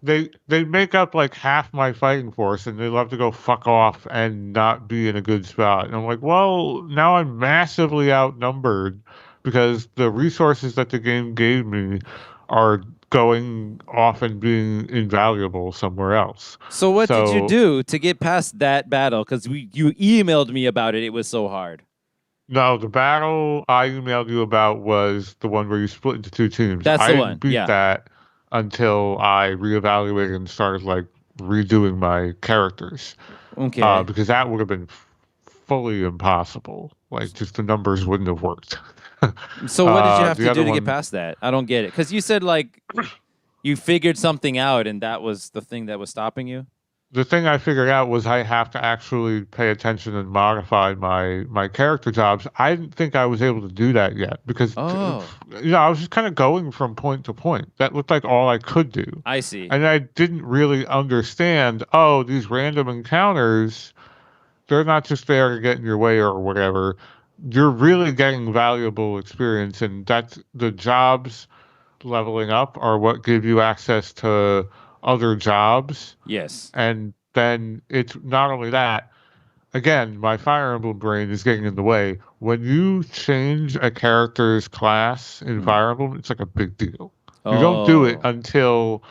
B: they make up like half my fighting force, and they love to go fuck off and not be in a good spot. And I'm like, well, now I'm massively outnumbered because the resources that the game gave me are going off and being invaluable somewhere else.
A: So what did you
B: So
A: do to get past that battle? Because you emailed me about it. It was so hard.
B: no, the battle I emailed you about was the one where you split into two teams.
A: That's
B: I
A: the
B: didn't
A: one.
B: beat
A: Yeah.
B: that until I reevaluated and started like redoing my characters.
A: Okay.
B: Because that would have been fully impossible. Like, just the numbers wouldn't have worked.
A: So what did you have
B: The
A: to
B: other
A: do to get
B: one,
A: past that? I don't get it. Because you said like you figured something out and that was the thing that was stopping you?
B: the thing I figured out was I have to actually pay attention and modify my character jobs. I didn't think I was able to do that yet because,
A: Oh,
B: I was just kind of going from point to point. That looked like all I could do.
A: I see.
B: And I didn't really understand, oh, these random encounters, they're not just there to get in your way or whatever. You're really getting valuable experience, and that's the jobs leveling up are what give you access to other jobs.
A: Yes.
B: And then it's not only that, again, my Fire Emblem brain is getting in the way. When you change a character's class in
A: Mm.
B: Fire Emblem, it's like a big deal. You don't do it
A: Oh,
B: until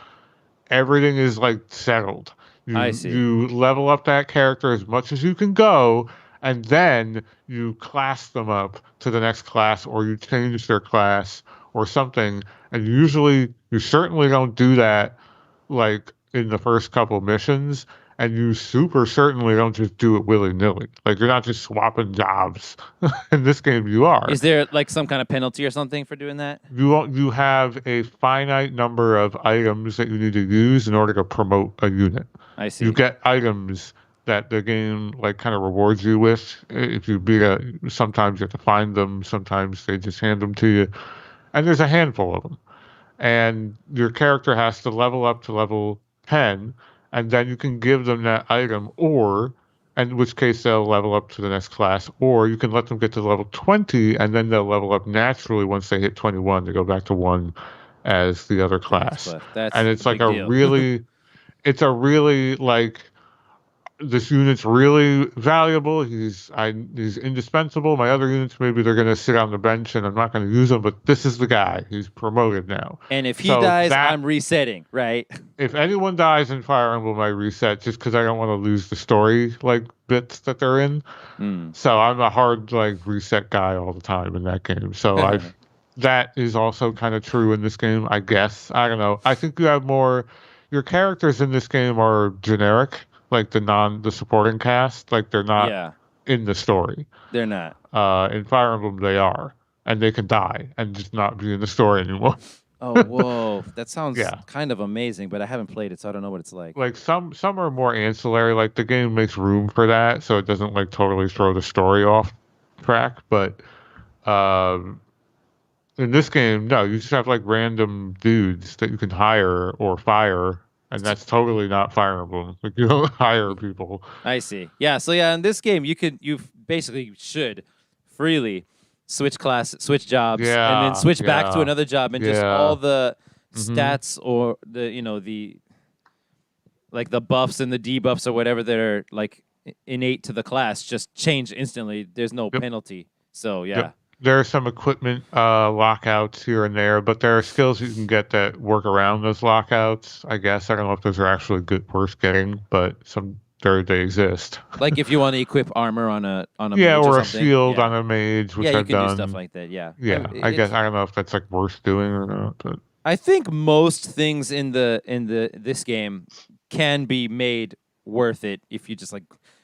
B: everything is like settled.
A: I
B: You
A: see.
B: you level up that character as much as you can go, and then you class them up to the next class, or you change their class or something. And usually, you certainly don't do that like in the first couple missions, and you super certainly don't just do it willy nilly. Like you're not just swapping jobs. In this game, you are.
A: Is there like some kind of penalty or something for doing that?
B: You have a finite number of items that you need to use in order to promote a unit.
A: I
B: You
A: see.
B: get items that the game like kind of rewards you with if you beat a. Sometimes you have to find them. Sometimes they just hand them to you, and there's a handful of them. And your character has to level up to level 10, and then you can give them that item, or in which case they'll level up to the next class, or you can let them get to level 20, and then they'll level up naturally once they hit 21 to go back to 1 as the other
A: The next
B: class.
A: class. That's
B: And
A: a
B: it's like
A: big deal.
B: it's a really like this unit's really valuable. He's indispensable. My other units, maybe they're going to sit on the bench and I'm not going to use him, but this is the guy. He's promoted now.
A: And if he
B: So
A: dies,
B: that
A: I'm resetting, right?
B: if anyone dies in Fire Emblem, I reset just because I don't want to lose the story like bits that they're in.
A: Mm.
B: So I'm a hard like reset guy all the time in that game. So that is also kind of true in this game, I guess. I don't know. I think you have more. Your characters in this game are generic, like the supporting cast. Like they're not
A: Yeah,
B: in the story.
A: they're not.
B: In Fire Emblem, they are, and they can die and just not be in the story anymore.
A: Oh, whoa. That sounds
B: Yeah.
A: kind of amazing, but I haven't played it, so I don't know what it's like.
B: Like some are more ancillary. Like the game makes room for that, so it doesn't like totally throw the story off track. But um, in this game, no, you just have like random dudes that you can hire or fire, and that's totally not Fire Emblem. Like you don't hire people.
A: I see. Yeah, so yeah, in this game, you basically should freely switch jobs, and then
B: Yeah,
A: switch back to
B: yeah,
A: another job, and just all
B: yeah.
A: the
B: hmm
A: stats or the like the buffs and the debuffs or whatever that are like innate to the class just change instantly. There's no
B: Yep,
A: penalty. So yeah.
B: yep. There are some equipment lockouts here and there, but there are skills you can get that work around those lockouts. I guess I don't know if those are actually good worth getting, but they exist.
A: Like if you want to equip armor on a
B: Yeah,
A: mage or
B: or a
A: something.
B: shield
A: Yeah.
B: on a mage,
A: Yeah,
B: which
A: you
B: I've
A: can do stuff
B: done.
A: like that. Yeah.
B: Yeah, I guess I don't know if that's like worth doing or not, but
A: I think most things in the this game can be made worth it if you just like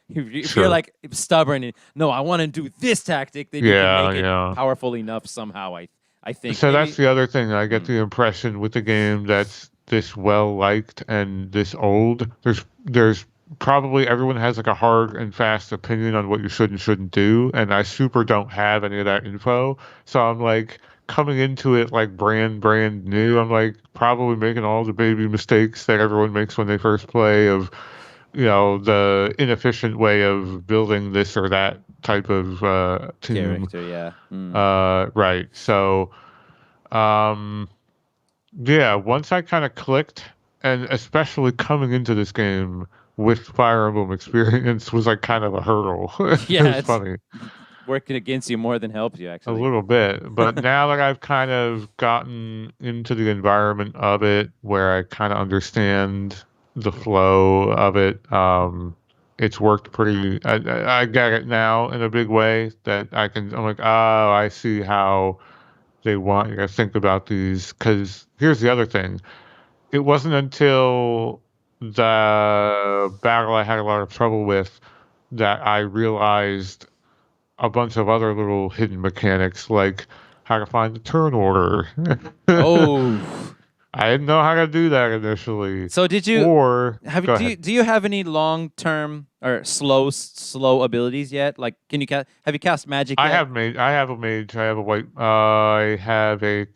A: if you're
B: sure.
A: like stubborn and no, I want to do this tactic, then you can
B: Yeah,
A: make it
B: yeah.
A: powerful enough somehow. I think
B: So that's
A: maybe.
B: the other thing. I get
A: Mm,
B: the impression with the game that's this well liked and this old. There's probably everyone has like a hard and fast opinion on what you should and shouldn't do, and I super don't have any of that info. So I'm like coming into it like brand new. I'm like probably making all the baby mistakes that everyone makes when they first play of the inefficient way of building this or that type of team.
A: character, yeah. Mm.
B: Right. So, um, yeah, once I kind of clicked, and especially coming into this game with Fire Emblem experience was like kind of a hurdle. It
A: Yeah,
B: was
A: it's
B: funny
A: working against you more than helps you
B: a
A: actually.
B: little bit, but now that I've kind of gotten into the environment of it, where I kind of understand the flow of it, it's worked pretty. I get it now in a big way that I'm like, oh, I see how they want you to think about these. Because here's the other thing: it wasn't until the battle I had a lot of trouble with that I realized a bunch of other little hidden mechanics, like how to find the turn order.
A: Oh.
B: I didn't know how to do that initially.
A: So did you
B: Or
A: have
B: go
A: do
B: ahead.
A: you have any long-term or slow abilities yet? Like can you have you cast magic
B: I
A: yet?
B: have mage. I have a mage. I have a white. I have a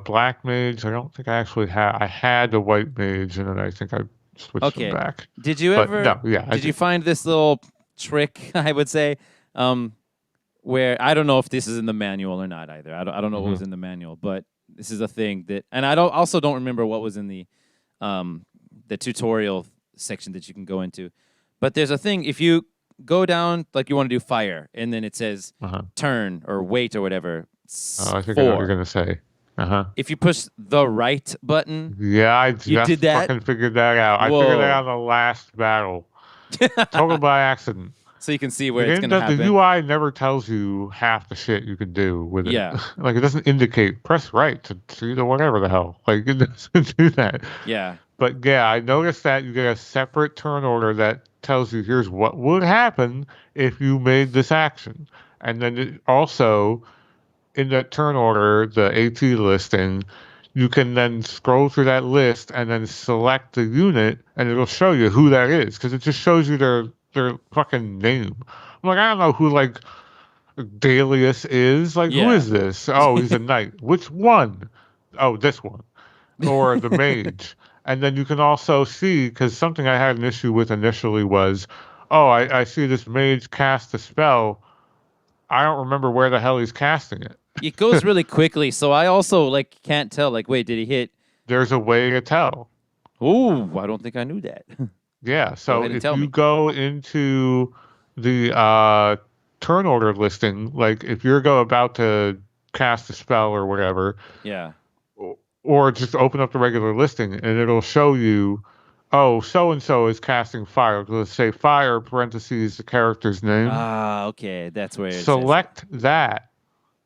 B: black mage. I don't think I actually had. I had a white mage, and then I think I switched them
A: Okay.
B: back.
A: Did you
B: But
A: ever
B: no, yeah, I
A: did you
B: did.
A: find this little trick, I would say, um, where I don't know if this is in the manual or not either. I don't know what
B: hmm
A: was in the manual, but this is a thing that, and I don't remember what was in um, the tutorial section that you can go into. But there's a thing if you go down like you want to do fire, and then it says
B: Uh-huh.
A: turn or wait or whatever.
B: I think I know what you're
A: 4.
B: gonna say. Uh-huh.
A: If you push the right button,
B: Yeah, I
A: you
B: just
A: did that.
B: fucking figured that out. I figured that
A: Whoa.
B: out in the last battle. Total by accident.
A: So you can see
B: The
A: where it's
B: game
A: gonna
B: does, the
A: happen.
B: UI never tells you half the shit you can do with it.
A: Yeah.
B: Like it doesn't indicate press right to do the whatever the hell. Like it doesn't do that.
A: Yeah.
B: But yeah, I noticed that you get a separate turn order that tells you here's what would happen if you made this action. And then it also in that turn order, the AT listing, you can then scroll through that list and then select the unit, and it'll show you who that is because it just shows you their fucking name. I'm like, I don't know who like Dalius is. Like, who
A: Yeah.
B: is this? Oh, he's a knight. Which one? Oh, this one. Or the mage. And then you can also see because something I had an issue with initially was oh, I see this mage cast a spell. I don't remember where the hell he's casting it.
A: It goes really quickly, so I also like can't tell. Like, wait, did he hit?
B: There's a way to tell.
A: Oh, I don't think I knew that.
B: Yeah,
A: Go
B: so
A: ahead and
B: if
A: tell
B: you
A: me.
B: go into the turn order listing, like if you're about to cast a spell or whatever,
A: Yeah.
B: or just open up the regular listing and it'll show you, oh, so and so is casting fire. Let's say fire parentheses the character's name.
A: Ah, okay, that's where it says it.
B: Select that,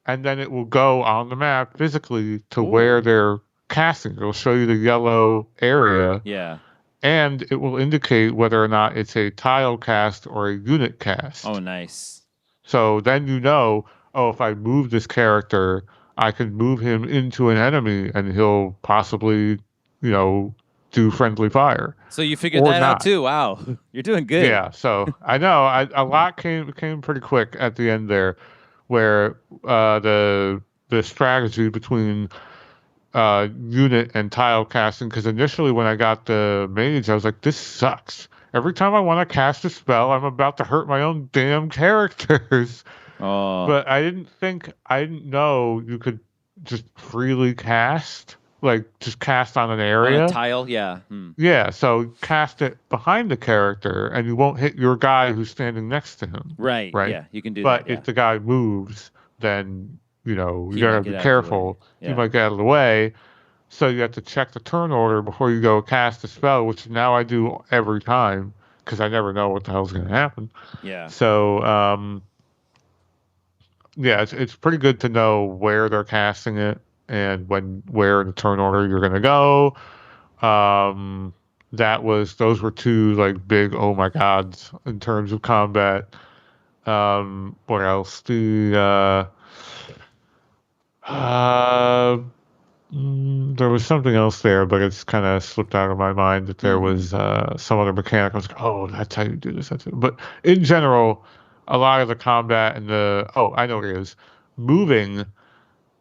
B: and then it will go on the map physically to where
A: Ooh.
B: they're casting. It'll show you the yellow area,
A: Yeah.
B: and it will indicate whether or not it's a tile cast or a unit
A: Oh,
B: cast.
A: nice.
B: So then you know, oh, if I move this character, I can move him into an enemy and he'll possibly, do friendly fire
A: So you figured
B: or
A: that out
B: not.
A: too. Wow, you're doing good.
B: Yeah, so I know a lot came pretty quick at the end there, where the strategy between unit and tile casting. Because initially when I got the mage, I was like, this sucks. Every time I want to cast a spell, I'm about to hurt my own damn characters.
A: Oh,
B: But I didn't know you could just freely cast, like just cast on an
A: on a
B: area.
A: tile. Yeah. Hmm.
B: Yeah, so cast it behind the character and you won't hit your guy who's standing next to him,
A: Right.
B: right?
A: Yeah, you can do that.
B: But
A: Yeah.
B: if the guy moves, then, you
A: He
B: gotta
A: might
B: be
A: get out of the way.
B: careful. He
A: Yeah.
B: might get out of the way. So you have to check the turn order before you go cast a spell, which now I do every time because I never know what the hell's going to happen.
A: Yeah.
B: So, yeah, it's pretty good to know where they're casting it and where in the turn order you're gonna go. Those were two like big oh my gods in terms of combat. What else? Uh, there was something else there, but it's kind of slipped out of my mind that there was some other mechanic. I was like, oh, that's how you do this. That's it. But in general, a lot of the combat and I know what it is. Moving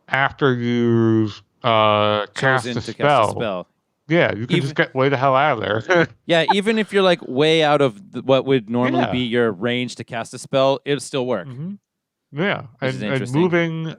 B: after you've cast
A: Chosen
B: a
A: to cast a
B: spell.
A: spell.
B: Yeah, you can just
A: Even
B: get way the hell out of there.
A: yeah, even if you're like way out of what would normally be
B: Yeah.
A: your range to cast a spell, it'll still work,
B: hmm Yeah,
A: which is
B: and
A: interesting.
B: moving,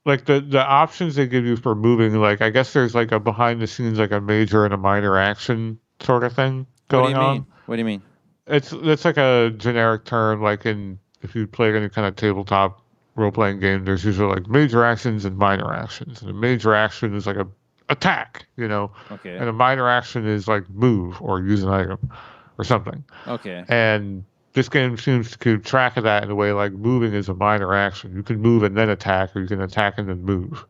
B: like the options they give you for moving, like I guess there's like a behind the scenes, like a major and a minor action sort of thing
A: What do
B: going
A: you
B: on.
A: mean? What do you mean?
B: It's like a generic term, like if you play any kind of tabletop role playing game, there's usually like major actions and minor actions. And a major action is like a attack,
A: Okay.
B: and a minor action is like move or use an item or something.
A: Okay.
B: And this game seems to keep track of that in a way like moving is a minor action. You can move and then attack, or you can attack and then move.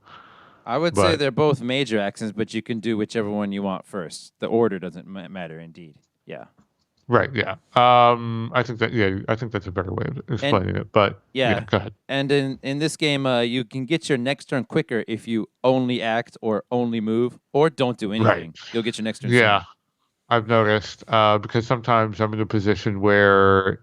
A: I would say
B: But
A: they're both major actions, but you can do whichever one you want first. The order doesn't matter, indeed. Yeah.
B: right, yeah. I think that's a better way of
A: And
B: explaining it. But
A: yeah,
B: go ahead.
A: and in this game, you can get your next turn quicker if you only act or only move or don't do
B: Right.
A: anything. You'll get your next turn
B: Yeah,
A: sooner.
B: I've noticed because sometimes I'm in a position where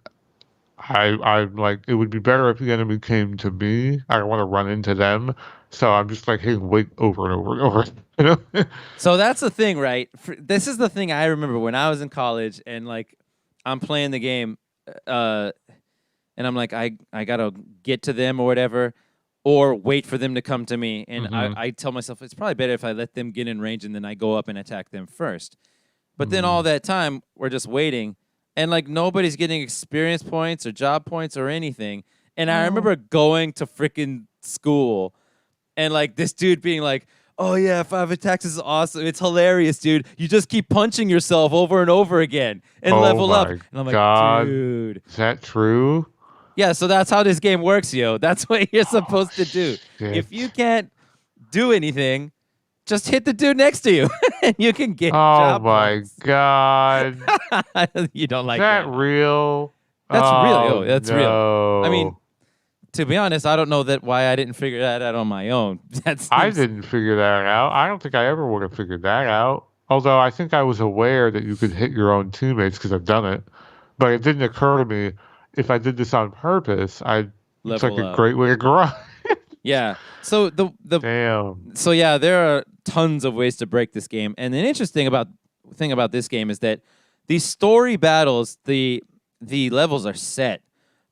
B: I'm like, it would be better if the enemy came to me. I don't want to run into them. So I'm just like, hey, wait over and over and over. You know?
A: So that's the thing, right? This is the thing I remember when I was in college and like I'm playing the game, and I'm like, I gotta get to them or whatever, or wait for them to come to me. And
B: hmm
A: I tell myself it's probably better if I let them get in range and then I go up and attack them first. But then all that time we're just waiting, and like nobody's getting experience points or job points or anything. And I remember going to freaking school, and like this dude being like, "Oh yeah, 5 attacks is awesome. It's hilarious, dude. You just keep punching yourself over and over again and
B: Oh
A: level up."
B: my
A: And I'm like,
B: God.
A: dude.
B: Is that true?
A: Yeah, so that's how this game works, yo. That's what you're supposed to do. If you
B: Shit.
A: can't do anything, just hit the dude next to you and you can get
B: Oh
A: job
B: my
A: points.
B: God.
A: You don't
B: Is
A: like
B: that
A: that.
B: real?
A: That's real,
B: Oh
A: yo. That's real. I mean,
B: no.
A: to be honest, I don't know why I didn't figure that out on my own. That
B: I
A: seems
B: didn't figure that out. I don't think I ever would have figured that out. Although I think I was aware that you could hit your own teammates because I've done it. But it didn't occur to me if I did this on purpose, it's like
A: level
B: a
A: up.
B: great way to grow.
A: Yeah. So
B: Damn.
A: so yeah, there are tons of ways to break this game. And an interesting thing about this game is that these story battles, the levels are set,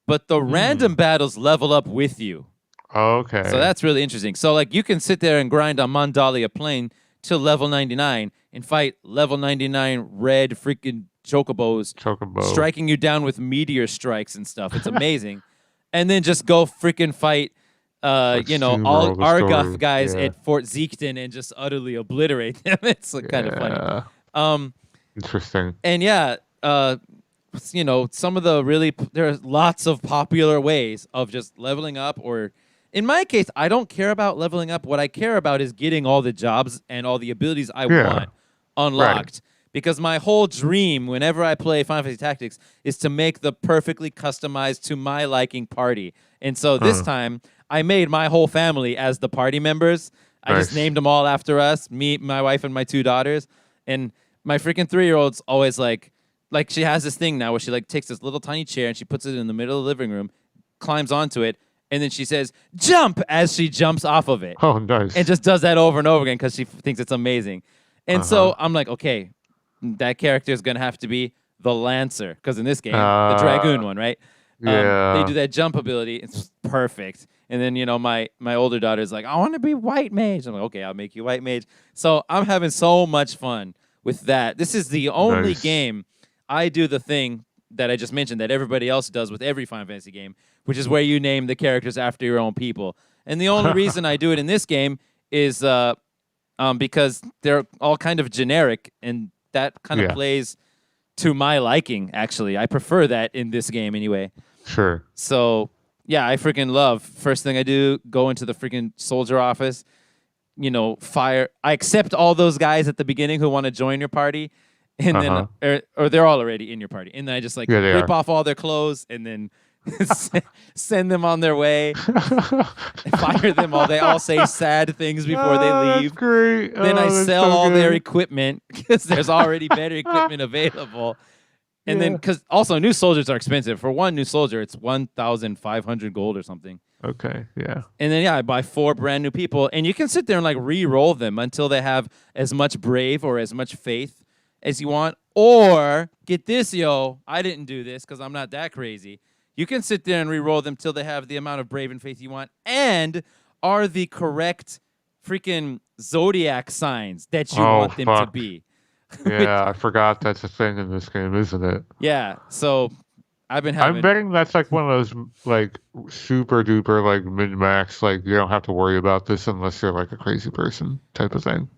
A: but the random battles level up with you.
B: Okay.
A: So that's really interesting. So like you can sit there and grind on Mandalia Plain till level 99 and fight level 99 red freaking chocobos, striking you down with meteor strikes and stuff. It's amazing. And then just go freaking fight all Argoth guys at Fort Zeekton and just utterly obliterate them. It's kind of funny.
B: Interesting.
A: And some of the there's lots of popular ways of just leveling up, or in my case, I don't care about leveling up. What I care about is getting all the jobs and all the abilities I want unlocked. Right. Because my whole dream, whenever I play Final Fantasy Tactics, is to make the perfectly customized to my liking party. And so this time, I made my whole family as the party members. I just named them all after us, me, my wife, and my 2 daughters. And my freaking 3-year-old's always like she has this thing now where she like takes this little tiny chair and she puts it in the middle of the living room, climbs onto it, and then she says, "Jump," as she jumps off of it.
B: Oh, nice.
A: And just does that over and over again because she thinks it's amazing. And so I'm like, okay, that character is going to have to be the Lancer, because in this game, the Dragoon one, right? They do that jump ability. It's perfect. And then, my older daughter's like, "I want to be White Mage." I'm like, okay, I'll make you White Mage. So I'm having so much fun with that. This is the only game I do the thing that I just mentioned that everybody else does with every Final Fantasy game, which is where you name the characters after your own people. And the only reason I do it in this game is because they're all kind of generic, and that kind of plays to my liking, actually. I prefer that in this game anyway.
B: Sure.
A: So, yeah, I freaking love. First thing I do, go into the freaking soldier office, fire. I accept all those guys at the beginning who want to join your party, and then, or they're all already in your party. And then I just rip off all their clothes and then send them on their way. Fire them all. They all say sad things before they leave.
B: That's great.
A: Then I sell all their equipment because there's already better equipment available. And then, because also new soldiers are expensive. For one new soldier, it's 1,500 gold or something.
B: Okay, yeah.
A: And then, I buy 4 brand new people. And you can sit there and re-roll them until they have as much brave or as much faith as you want. Or, get this, I didn't do this because I'm not that crazy. You can sit there and re-roll them till they have the amount of brave and faith you want and are the correct freaking zodiac signs that you want them to be.
B: Yeah, I forgot that's a thing in this game, isn't it?
A: Yeah, so I've been having...
B: I'm betting that's one of those super duper min-max, you don't have to worry about this unless you're a crazy person type of thing.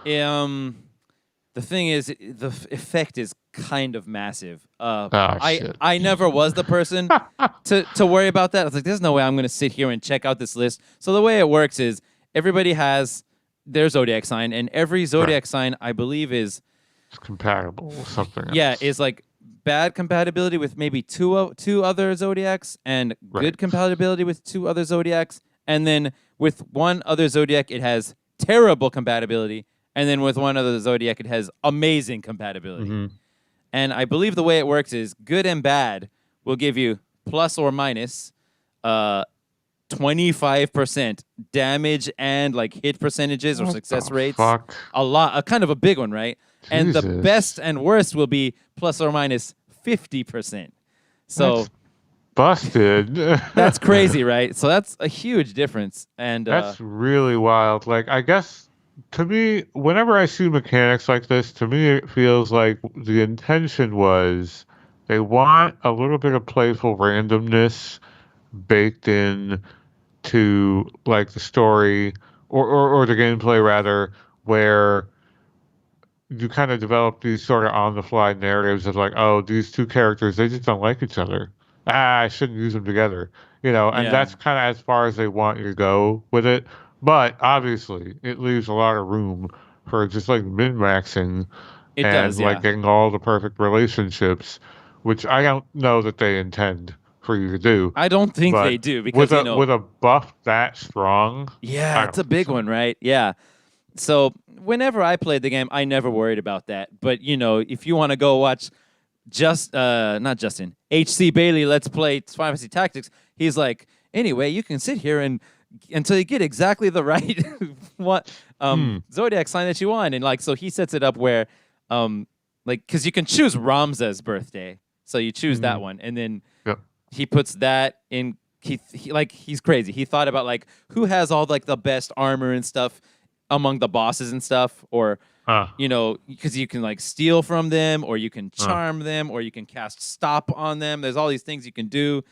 A: The thing is, the effect is kind of massive.
B: Shit.
A: I never was the person to worry about that. I was like, there's no way I'm going to sit here and check out this list. So the way it works is everybody has their zodiac sign, and every zodiac sign, I believe, is...
B: It's compatible with something else.
A: Yeah, is bad compatibility with maybe two other zodiacs, and good compatibility with 2 other zodiacs. And then with one other zodiac, it has terrible compatibility. And then with one other zodiac, it has amazing compatibility. Mm-hmm. And I believe the way it works is good and bad will give you plus or minus 25% damage and hit percentages or success rates.
B: Fuck?
A: A lot, kind of a big one, right? Jesus. And the best and worst will be plus or minus 50%. So
B: that's busted.
A: That's crazy, right? So that's a huge difference. And
B: that's really wild. I guess to me, whenever I see mechanics like this, to me it feels like the intention was they want a little bit of playful randomness baked in to the story or the gameplay rather, where you kind of develop these sort of on-the-fly narratives of oh, these 2 characters, they just don't like each other. I shouldn't use them together. And that's kind of as far as they want you to go with it. But obviously, it leaves a lot of room for just min-maxing getting all the perfect relationships, which I don't know that they intend for you to do.
A: I don't think they do, because
B: with a buff that strong.
A: Yeah, it's a big one, right? Yeah. So whenever I played the game, I never worried about that. But if you want to go watch not Justin, HC Bailey, Let's Play Final Fantasy Tactics, he's like, anyway, you can sit here and until you get exactly the right zodiac sign that you want. And so he sets it up where like because you can choose Ramza's birthday, so you choose that one, and then
B: Yep.
A: he puts that in. He's crazy. He thought about like who has all like the best armor and stuff among the bosses and stuff, or because you can like steal from them, or you can charm them, or you can cast stop on them. There's all these things you can do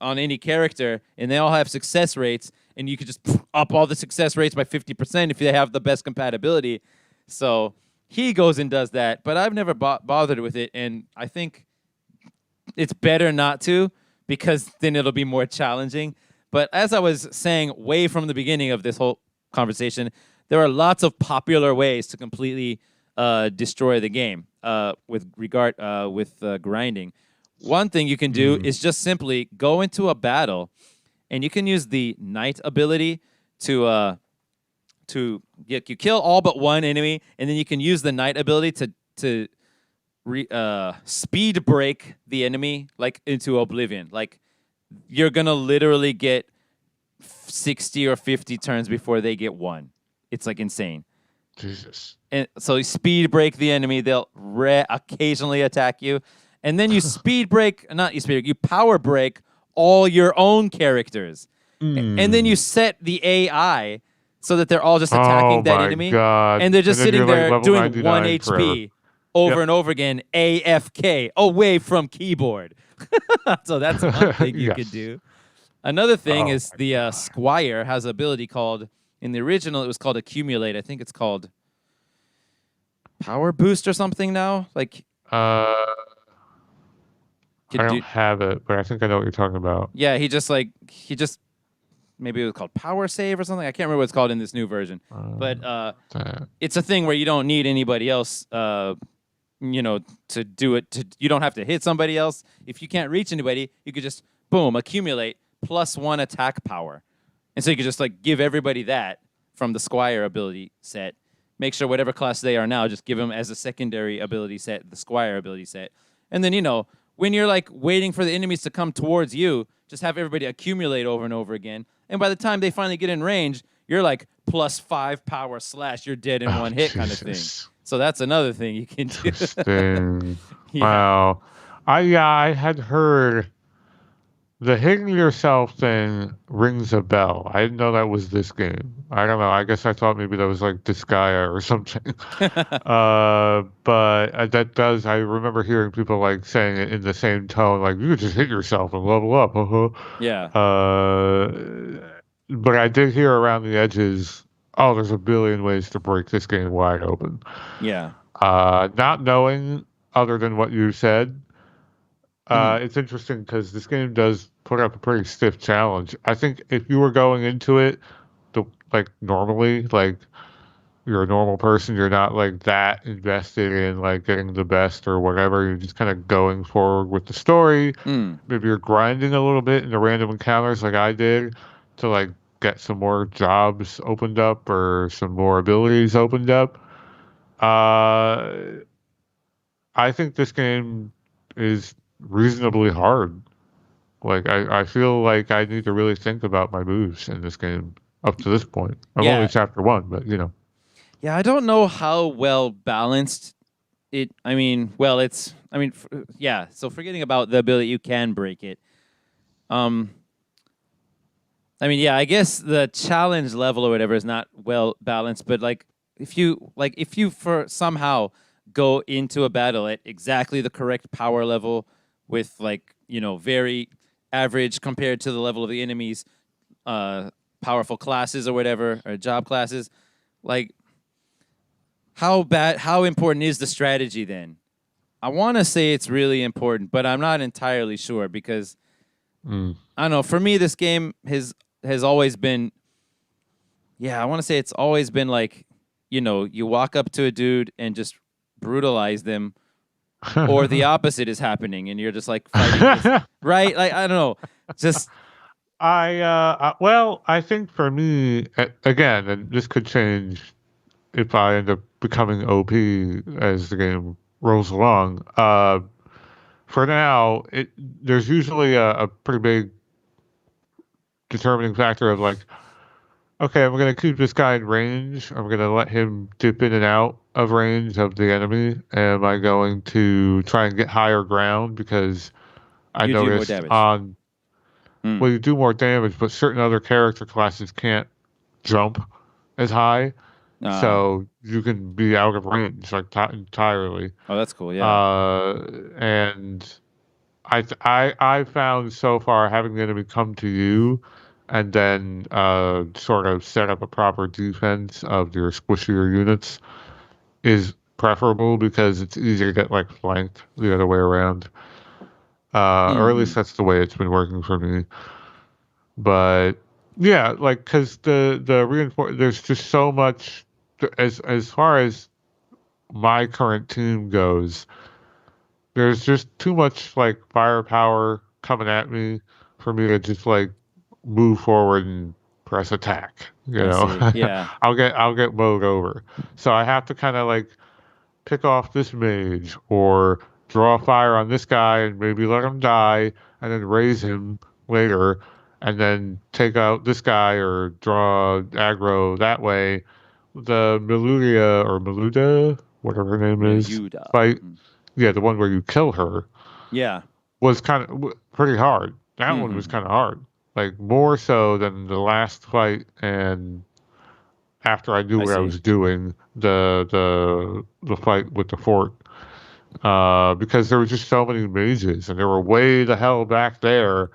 A: on any character, and they all have success rates, and you could just up all the success rates by 50% if they have the best compatibility. So he goes and does that, but I've never bothered with it, and I think it's better not to, because then it'll be more challenging. But as I was saying way from the beginning of this whole conversation, there are lots of popular ways to completely destroy the game with grinding. One thing you can do is just simply go into a battle, and you can use the Knight ability to you kill all but one enemy, and then you can use the Knight ability to speed break the enemy like into oblivion. Like you're gonna literally get 60 or 50 turns before they get one. It's like insane.
B: Jesus.
A: And so you speed break the enemy. They'll occasionally attack you, and then you you power break all your own characters, and then you set the AI so that they're all just attacking that enemy,
B: God.
A: and they're just sitting there
B: like
A: doing 1
B: HP
A: forever. Over and over again, AFK, away from keyboard. So that's one thing you could do. Another thing is the Squire has an ability called, in the original, it was called Accumulate. I think it's called Power Boost or something now. Like,
B: I don't have it, but I think I know what you're talking about.
A: Yeah, maybe it was called Power Save or something. I can't remember what it's called in this new version. But it's a thing where you don't need anybody else to do it. You don't have to hit somebody else. If you can't reach anybody, you could just, boom, accumulate +1 attack power. And so you could just like give everybody that from the Squire ability set. Make sure whatever class they are now, just give them as a secondary ability set, the Squire ability set. And then, when you're like waiting for the enemies to come towards you, just have everybody accumulate over and over again. And by the time they finally get in range, you're like +5 power / you're dead in one hit kind of thing. So that's another thing you can do.
B: Wow. I had heard the hitting yourself thing rings a bell. I didn't know that was this game. I don't know. I guess I thought maybe that was like Disgaea or something. But that does. I remember hearing people like saying it in the same tone, like you could just hit yourself and level up.
A: Yeah.
B: But I did hear around the edges, there's a billion ways to break this game wide open.
A: Yeah.
B: Not knowing other than what you said, it's interesting because this game does put up a pretty stiff challenge. I think if you were going into it, normally, like you're a normal person, you're not like that invested in like getting the best or whatever. You're just kind of going forward with the story. Maybe you're grinding a little bit in the random encounters like I did to like get some more jobs opened up or some more abilities opened up. I think this game is reasonably hard. Like I feel like I need to really think about my moves in this game up to this point. I'm only chapter 1, but
A: Yeah, I don't know how well balanced it. So forgetting about the ability, you can break it. I guess the challenge level or whatever is not well balanced, but if you for somehow go into a battle at exactly the correct power level with very average compared to the level of the enemy's powerful classes or whatever, or job classes, how important is the strategy then? I want to say it's really important, but I'm not entirely sure because I don't know. For me, this game has always been, I want to say it's always been you walk up to a dude and just brutalize them, or the opposite is happening and you're just like fighting right? Like, I don't know. Just
B: I think for me, again, and this could change if I end up becoming OP as the game rolls along. For now, there's usually a pretty big determining factor of like Okay, I'm gonna keep this guy in range. I'm gonna let him dip in and out of range of the enemy. Am I going to try and get higher ground because I
A: You do more
B: noticed
A: damage.
B: on
A: Hmm.
B: well you do more damage, but certain other character classes can't jump as high,
A: Uh,
B: so you can be out of range like entirely.
A: oh, that's cool. Yeah.
B: Uh, and I found so far having the enemy come to you and then sort of set up a proper defense of your squishier units is preferable because it's easier to get like flanked the other way around. Or at least
A: Hmm.
B: that's the way it's been working for me. But yeah, like because the reinforce there's just so much as far as my current team goes. There's just too much like firepower coming at me for me to just like move forward and press attack. You
A: I
B: know,
A: see. Yeah.
B: I'll get mowed over. So I have to kind of like pick off this mage or draw fire on this guy and maybe let him die and then raise him later and then take out this guy or draw aggro that way. The Meludia or Meluda, whatever her name is,
A: Milyuda.
B: fight.
A: Hmm.
B: Yeah, the one where you kill her
A: Yeah.
B: was kind of pretty hard. That one was
A: Hmm.
B: kind of hard, like more so than the last fight. And after I knew
A: I
B: what I
A: see.
B: was doing, the fight with the fort, because there were just so many mages and they were way the hell back there,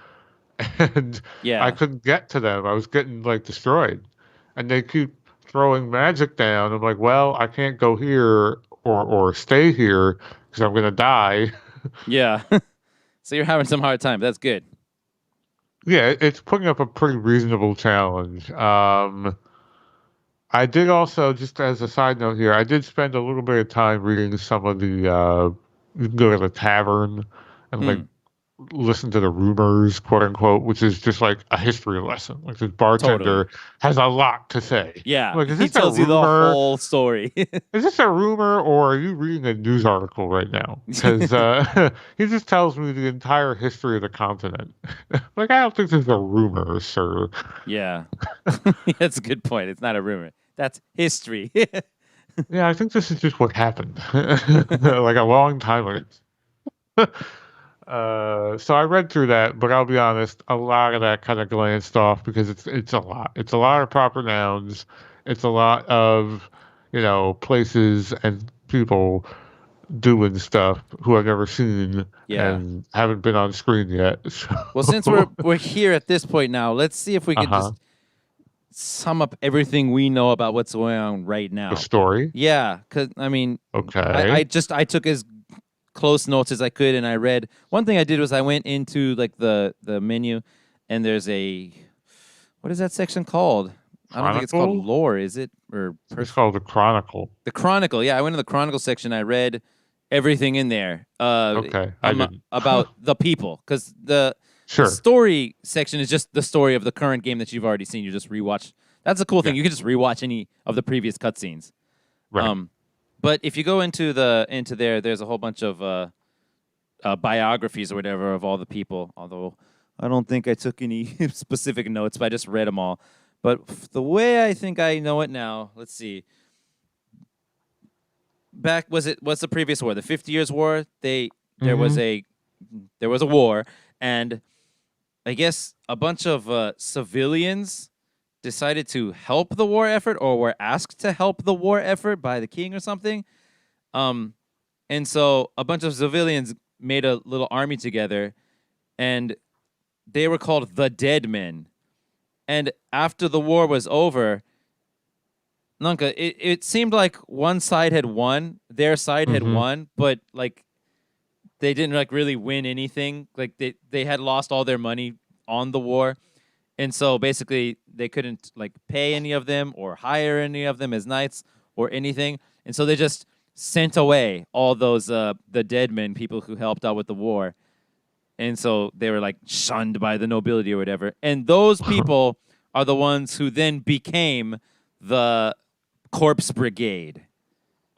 B: and I
A: Yeah.
B: couldn't get to them. I was getting like destroyed, and they keep throwing magic down. I'm like, well, I can't go here or stay here because I'm gonna die.
A: Yeah. So you're having some hard time. That's good.
B: Yeah, it's putting up a pretty reasonable challenge. I did also, just as a side note here, I did spend a little bit of time reading some of the, you can go to the tavern and like
A: Hmm.
B: listen to the rumors, quote unquote, which is just like a history lesson. Like this
A: Totally.
B: bartender has a lot to say.
A: Yeah.
B: I'm like, is
A: He
B: this a
A: tells you the
B: rumor?
A: whole story.
B: Is this a rumor or are you reading a news article right now? Because he just tells me the entire history of the continent. Like, I don't think this is a rumor, sir.
A: Yeah. That's a good point. It's not a rumor. That's history.
B: Yeah, I think this is just what happened, like a long time ago. So I read through that, but I'll be honest, a lot of that kind of glanced off because it's a lot. It's a lot of proper nouns. It's a lot of, places and people doing stuff who I've never seen
A: Yeah.
B: and haven't been on screen yet.
A: Well, since we're
B: So,
A: we're here at this point now, let's see if we could
B: uh-huh.
A: just sum up everything we know about what's going on right
B: The
A: now.
B: story.
A: Yeah, because I mean,
B: Okay.
A: I took as close notes as I could, and I read. One thing I did was I went into like the menu, and there's a what is that section called? I don't think it's called
B: Chronicle?
A: lore, is it? Or
B: It's called the Chronicle.
A: the Chronicle. Yeah, I went to the Chronicle section. I read everything in there
B: Okay, I didn't.
A: about the people, because the
B: Sure.
A: story section is just the story of the current game that you've already seen. You just rewatch. That's the cool
B: Yeah,
A: thing. You can just rewatch any of the previous cutscenes.
B: right.
A: Um, but if you go into there, there's a whole bunch of biographies or whatever of all the people. Although I don't think I took any specific notes, but I just read them all. But the way I think I know it now, let's see. Back what's the previous war? The 50 Years War. There was
B: Hmm.
A: a there was a war, and I guess a bunch of civilians decided to help the war effort, or were asked to help the war effort by the king or something. Um, and so a bunch of civilians made a little army together, and they were called the Dead Men. And after the war was over, Nunca, it seemed like one side had won, their side had
B: Hmm.
A: won, but like they didn't like really win anything. Like they had lost all their money on the war. And so basically they couldn't like pay any of them or hire any of them as knights or anything. And so they just sent away all those the dead men, people who helped out with the war. And so they were like shunned by the nobility or whatever. And those people are the ones who then became the Corpse Brigade.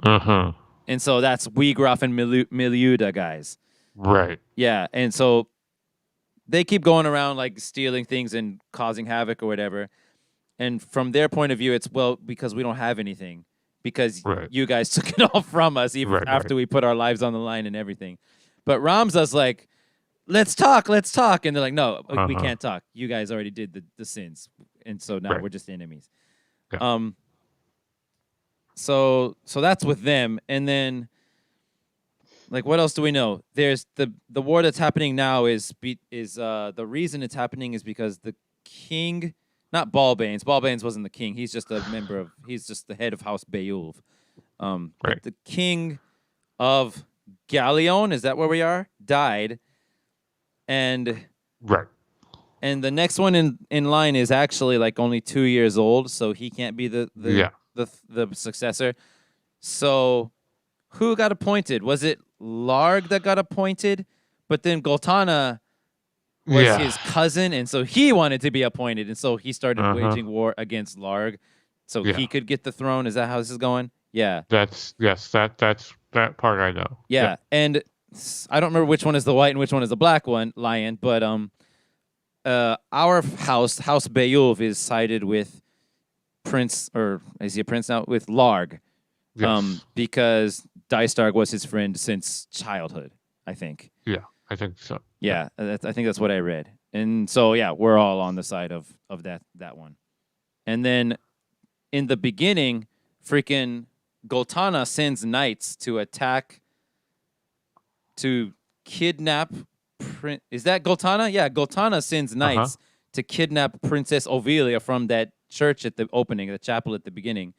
B: Uh-huh.
A: And so that's Weegroff and Miliuda guys.
B: Right.
A: Yeah. And so they keep going around like stealing things and causing havoc or whatever. And from their point of view, it's, well, because we don't have anything. Because
B: Right.
A: you guys took it all from us, even
B: Right,
A: after
B: right.
A: we put our lives on the line and everything. But Ramza's like, let's talk. And they're like, no, we can't talk. You guys already did the sins. And so now
B: Right.
A: we're just enemies.
B: Yeah.
A: So that's with them. And then, like, what else do we know? There's the war that's happening now is the reason it's happening is because the king, not Balbanes. Balbanes wasn't the king. He's just he's just the head of House Beowulf.
B: Right.
A: But the king of Galleon, is that where we are? Died. And
B: Right.
A: and the next one in line is actually like only 2 years old, so he can't be the successor. So who got appointed? Was it Larg that got appointed? But then Goltana was his cousin, and so he wanted to be appointed, and so he started waging war against Larg, so he could get the throne. Is that how this is going? Yeah.
B: That's that part I know.
A: Yeah, and I don't remember which one is the white and which one is the black lion, but our House Beowulf is sided with Prince, or is he a prince now? With Larg, because Dystarg was his friend since childhood, I think.
B: Yeah, I think so.
A: Yeah, I think that's what I read, and so yeah, we're all on the side of that one. And then in the beginning, freaking Goltana sends knights to attack, to kidnap. Is that Goltana? Yeah, Goltana sends knights to kidnap Princess Ovelia from that church at the opening, the chapel at the beginning.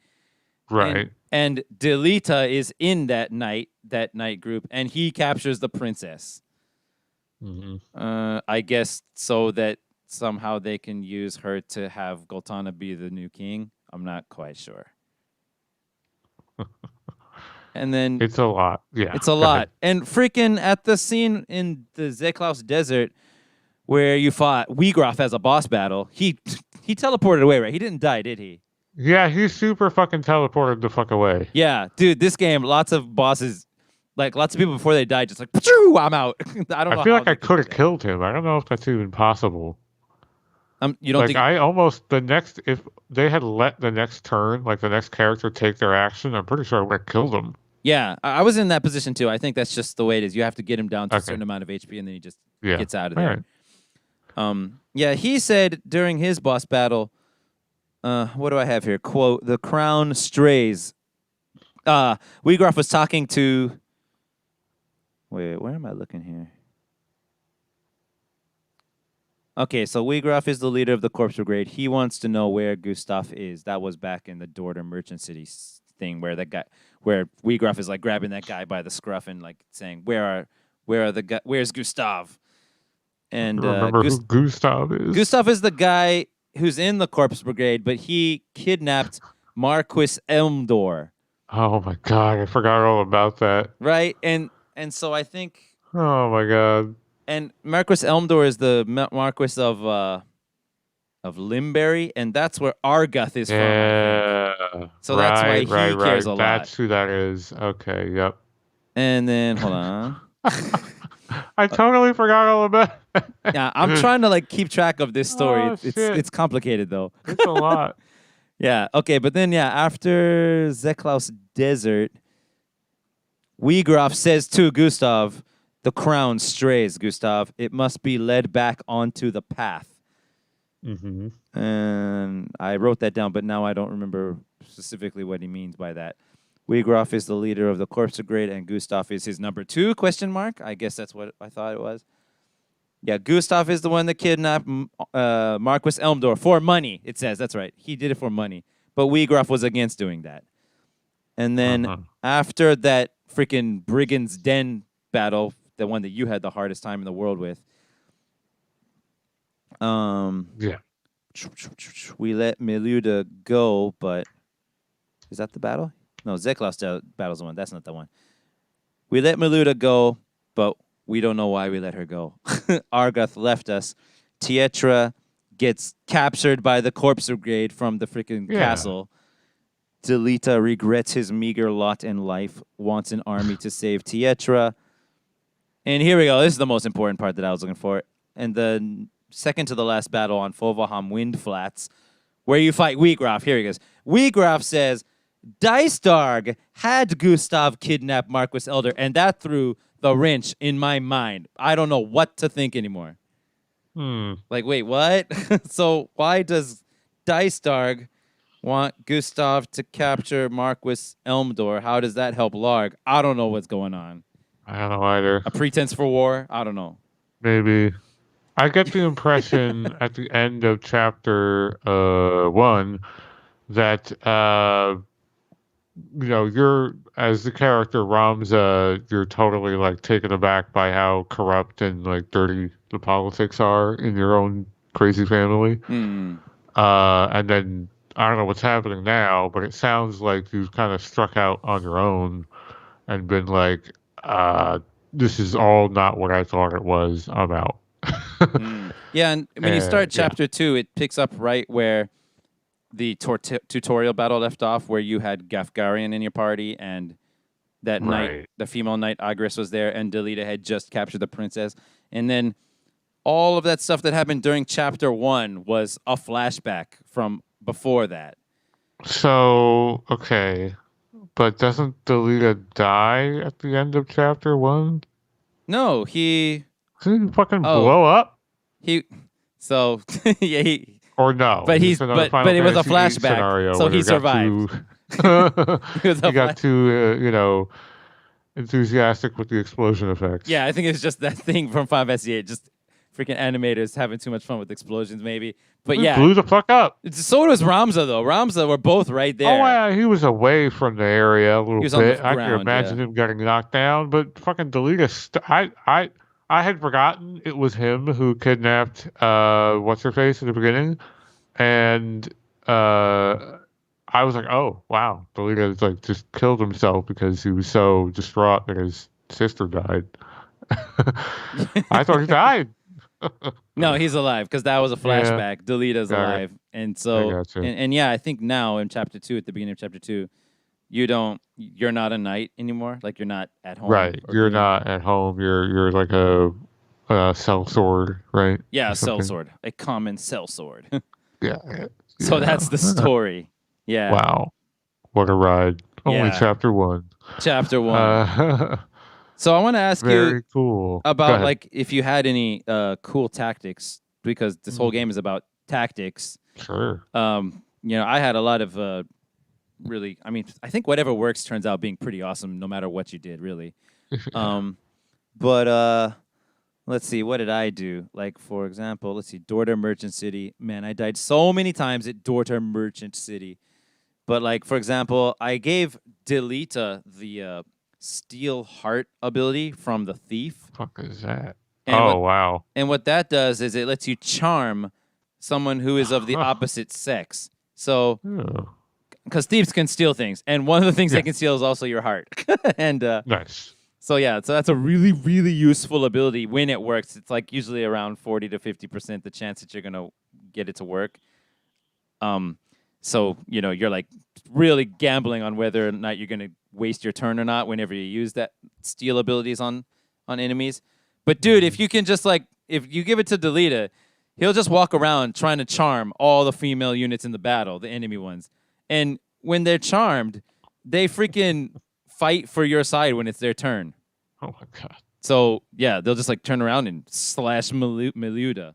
B: Right.
A: And Delita is in that night group, and he captures the princess. I guess so that somehow they can use her to have Goltana be the new king. I'm not quite sure. And then
B: it's a lot. Yeah.
A: It's a lot. And freaking at the scene in the Zeklaus Desert where you fought Weegroff as a boss battle, he teleported away, right? He didn't die, did he?
B: Yeah, he super fucking teleported the fuck away.
A: Yeah, dude, this game, lots of bosses, like lots of people before they died, just like, Pachoo, I'm out. I
B: feel like I could have killed him. I don't know if that's even possible.
A: You don't think?
B: I almost, if they had let the next turn, like the next character take their action, I'm pretty sure I would have killed him.
A: Yeah, I was in that position too. I think that's just the way it is. You have to get him down to a certain amount of HP, and then he just gets out of there. Right. Yeah, he said during his boss battle, what do I have here? Quote, the crown strays. Weegroff was talking to... Wait, where am I looking here? Okay, so Weegroff is the leader of the Corpse Brigade. He wants to know where Gustav is. That was back in the Dorder Merchant City thing where Weegroff is like grabbing that guy by the scruff and like saying, where's Gustav? And
B: remember who Gustav is?
A: Gustav is the guy who's in the Corpse Brigade, but he kidnapped Marquis Elmdor.
B: Oh my god, I forgot all about that.
A: Right? And so I think...
B: Oh my god.
A: And Marquis Elmdor is the Marquis of Limberry, and that's where Arguth is from. Yeah. So that's why he cares a lot.
B: That's who that is. Okay, yep.
A: And then, hold on.
B: I totally forgot all about it.
A: Yeah, I'm trying to like keep track of this story.
B: Oh,
A: it's complicated though.
B: It's a lot.
A: Yeah, okay, but then after Zeklaus Desert, Weegroff says to Gustav, the crown strays, Gustav. It must be led back onto the path. And I wrote that down, but now I don't remember specifically what he means by that. Weegroff is the leader of the Corpse Brigade, and Gustav is his number 2, question mark? I guess that's what I thought it was. Yeah, Gustav is the one that kidnapped Marquis Elmdor for money, it says. That's right. He did it for money. But Weegroff was against doing that. And then after that freaking Brigand's Den battle, the one that you had the hardest time in the world with, we let Miluda go, but is that the battle? No, Zeklaus battle's the one. That's not the one. We let Miluda go, but we don't know why we let her go. Arguth left us. Tietra gets captured by the Corpse Brigade from the freaking castle. Delita regrets his meager lot in life, wants an army to save Tietra. And here we go. This is the most important part that I was looking for. And the second to the last battle on Fovalham Wind Flats, where you fight Wheatgraf. Here he goes. Wheatgraf says, Dicedarg had Gustav kidnap Marquis Elder, and that threw the wrench in my mind. I don't know what to think anymore. Like, wait, what? So why does Dicedarg want Gustav to capture Marquis Elmdor? How does that help Larg? I don't know what's going on.
B: I don't know either.
A: A pretense for war? I don't know.
B: Maybe. I get the impression at the end of chapter 1 that you're, as the character Ramza, you're totally like taken aback by how corrupt and like dirty the politics are in your own crazy family. And then I don't know what's happening now, but it sounds like you've kind of struck out on your own and been like, this is all not what I thought it was. I'm out.
A: Yeah, and when you start chapter 2, it picks up right where the tutorial battle left off, where you had Gafgarian in your party, and that knight, the female knight Agris, was there, and Delita had just captured the princess. And then all of that stuff that happened during chapter 1 was a flashback from before that.
B: So, okay. But doesn't Delita die at the end of chapter 1?
A: No, he...
B: Didn't he fucking blow up?
A: So, yeah,
B: or no.
A: But it was a flashback, so he survived.
B: He got too, enthusiastic with the explosion effects.
A: Yeah, I think it's just that thing from Final Fantasy 8. Just freaking animators having too much fun with explosions, maybe. But yeah,
B: blew the fuck up.
A: So was Ramza, though. Ramza were both right there.
B: Oh yeah, he was away from the area a little bit. I
A: ground,
B: can imagine him getting knocked down. But fucking Delita, I had forgotten it was him who kidnapped what's her face at the beginning, and I was like, oh wow, Delita like just killed himself because he was so distraught that his sister died. I thought he died.
A: No, he's alive because that was a flashback. Yeah. Delita's alive, and so and yeah, I think now in chapter 2, at the beginning of chapter 2, you're not a knight anymore. Like you're not at home.
B: Right, you're not at home. You're like a sellsword, right?
A: Yeah, a sellsword, a common sellsword.
B: Yeah.
A: So that's the story. Yeah.
B: Wow, what a ride! Only chapter 1.
A: Chapter 1. So I want to ask you about like if you had any cool tactics, because this whole game is about tactics.
B: Sure.
A: I had a lot of really, I mean, I think whatever works turns out being pretty awesome no matter what you did, really. But let's see, what did I do? Like, for example, let's see, Dorter Merchant City. Man, I died so many times at Dorter Merchant City. But like, for example, I gave Delita the Steel Heart ability from the thief.
B: Fuck is that?
A: And
B: wow.
A: And what that does is it lets you charm someone who is of the opposite sex. So, because thieves can steal things, and one of the things they can steal is also your heart. And
B: nice.
A: So that's a really, really useful ability when it works. It's like usually around 40 to 50% the chance that you're gonna get it to work. So you're like really gambling on whether or not you're gonna waste your turn or not whenever you use that steal abilities on enemies. But dude, if you can just if you give it to Delita, he'll just walk around trying to charm all the female units in the battle, the enemy ones. And when they're charmed, they freaking fight for your side when it's their turn.
B: Oh my god.
A: So yeah, they'll just turn around and slash Meluda.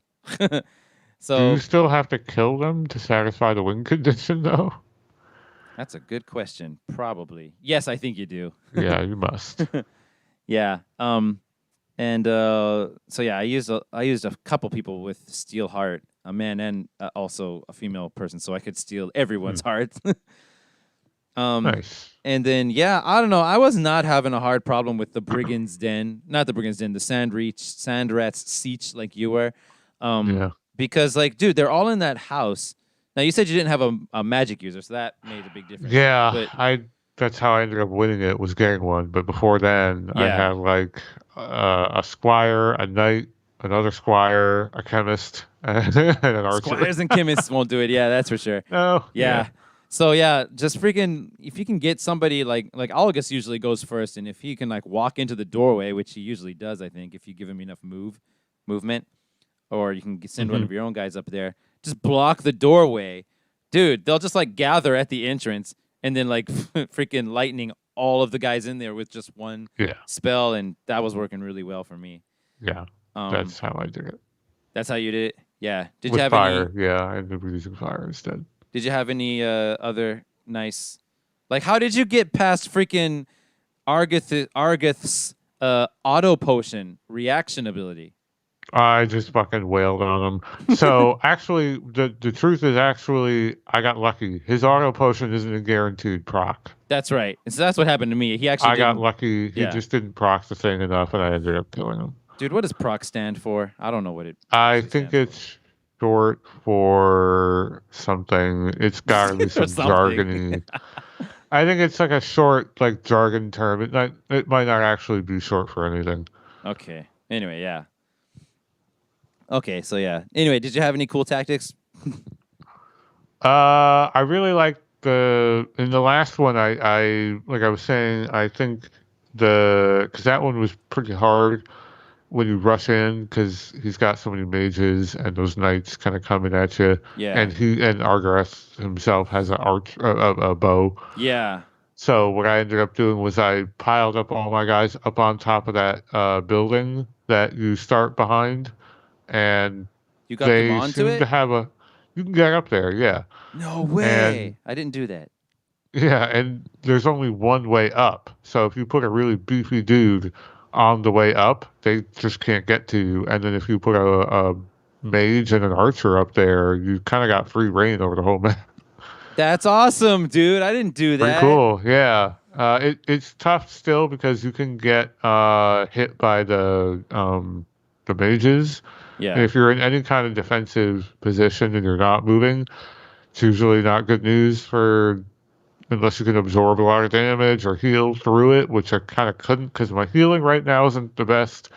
A: So
B: do you still have to kill them to satisfy the win condition though?
A: That's a good question. Probably. Yes, I think you do.
B: Yeah, you must.
A: Yeah. And so yeah, I used a couple people with Steel Heart, a man and also a female person, so I could steal everyone's heart.
B: Nice.
A: And then I don't know. I was not having a hard problem with the Brigand's Den, not the Brigand's Den, the Sandrat's Siege, like you were. Because dude, they're all in that house. Now, you said you didn't have a magic user, so that made a big difference.
B: Yeah, but that's how I ended up winning it, was getting one. But before then, I had a squire, a knight, another squire, a chemist, and an archer.
A: Squires and chemists won't do it. Yeah, that's for sure.
B: No.
A: Yeah. So, just freaking, if you can get somebody like Algus usually goes first, and if he can walk into the doorway, which he usually does, I think, if you give him enough movement, or you can send one of your own guys up there, just block the doorway, Dude, they'll just like gather at the entrance and then like freaking lightning all of the guys in there with just one
B: Yeah,
A: spell, and that was working really well for me.
B: yeah.
A: Um,
B: That's how I did it.
A: that's how you did it. Yeah. Did you
B: With
A: have any?
B: fire, yeah, I ended up using fire instead.
A: Did you have any other nice? Like, how did you get past freaking Argith's auto potion reaction ability?
B: I just fucking wailed on him. So actually, the truth is actually I got lucky. His auto potion isn't a guaranteed proc.
A: That's right. And so that's what happened to me. He actually
B: I got
A: didn't.
B: lucky. He
A: Yeah.
B: just didn't proc the thing enough, and I ended up killing him.
A: Dude, what does proc stand for? I don't know what it
B: I
A: actually
B: think
A: stands
B: it's short for something. It's got to be
A: for. Or
B: some
A: something.
B: jargony. I think it's like a short, like jargon term. It might not actually be short for anything.
A: Okay. Anyway, yeah. Okay, so yeah. Anyway, did you have any cool tactics?
B: I really like in the last one. I like I was saying. I think because that one was pretty hard when you rush in because he's got so many mages and those knights kind of coming at you.
A: Yeah.
B: And Argareth himself has a bow.
A: Yeah.
B: So what I ended up doing was I piled up all my guys up on top of that building that you start behind, and
A: You got them
B: they
A: onto
B: seem to
A: it?
B: have a. You can get up there, yeah,
A: No
B: and
A: way. I didn't do that.
B: yeah, and there's only one way up. So if you put a really beefy dude on the way up, they just can't get to you. And then if you put a mage and an archer up there, you kind of got free reign over the whole map.
A: That's awesome, dude. I didn't do
B: Pretty
A: that.
B: cool, yeah. It's tough still because you can get hit by the mages. And
A: Yeah.
B: if you're in any kind of defensive position and you're not moving, it's usually not good news for unless you can absorb a lot of damage or heal through it, which I kind of couldn't because my healing right now isn't the best.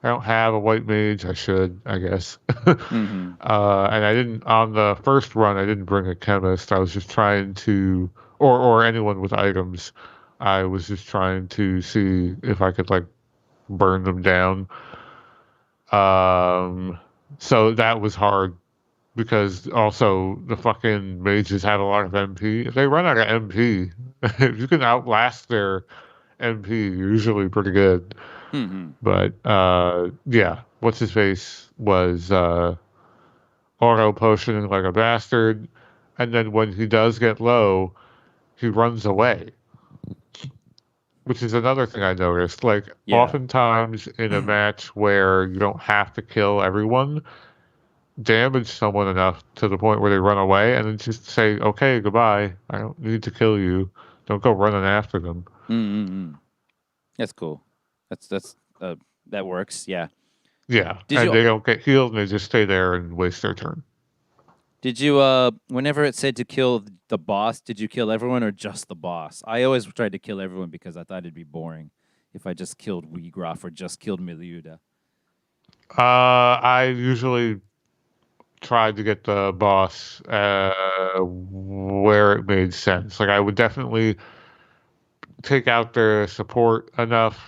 B: I don't have a white mage. I should, I guess.
A: Mm-hmm.
B: And I didn't on the first run. I didn't bring a chemist. I was just trying to, or anyone with items. I was just trying to see if I could like burn them down. So that was hard because also the fucking mages have a lot of MP. If they run out of MP, if you can outlast their MP, you're usually pretty good.
A: Mm-hmm.
B: But yeah, what's his face was auto potioning like a bastard, and then when he does get low, he runs away, which is another thing I noticed. Like
A: Yeah.
B: oftentimes in a match where you don't have to kill everyone, damage someone enough to the point where they run away, and then just say, "Okay, goodbye. I don't need to kill you. Don't go running after them."
A: Mm-hmm. That's cool. That's that works. Yeah.
B: Yeah,
A: Did
B: and
A: you
B: they don't get healed, and they just stay there and waste their turn.
A: did you whenever it said to kill the boss, did you kill everyone or just the boss? I always tried to kill everyone because I thought it'd be boring if I just killed Weegroff or just killed Miliuda.
B: I usually tried to get the boss where it made sense. Like I would definitely take out their support enough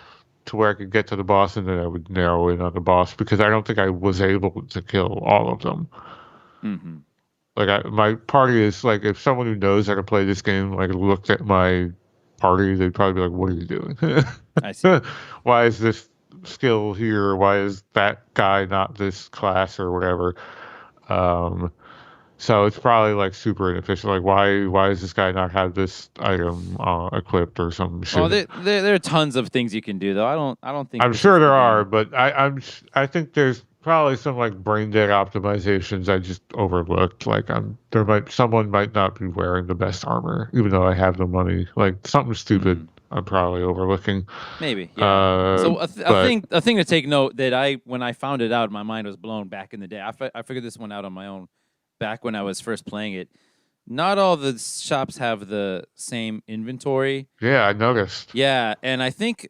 B: to where I could get to the boss, and then I would narrow in on the boss because I don't think I was able to kill all of them.
A: Mm-hmm.
B: Like my party is like if someone who knows how to play this game like looked at my party, they'd probably be like, "What are you doing?
A: I see.
B: Why is this skill here? Why is that guy not this class or whatever?" Um, so it's probably like super inefficient. Like why does this guy not have this item equipped or some
A: Oh,
B: shit?
A: there are tons of things you can do though. I don't think
B: I'm
A: this is
B: sure
A: the
B: there are,
A: game.
B: but I think there's probably some like brain dead optimizations I just overlooked. Like someone might not be wearing the best armor, even though I have the money. Like something stupid
A: Mm-hmm.
B: I'm probably overlooking.
A: Maybe, yeah.
B: Uh,
A: So
B: but
A: a thing to take note that when I found it out, my mind was blown back in the day. I figured this one out on my own back when I was first playing it. Not all the shops have the same inventory.
B: yeah, I noticed
A: Yeah, and I think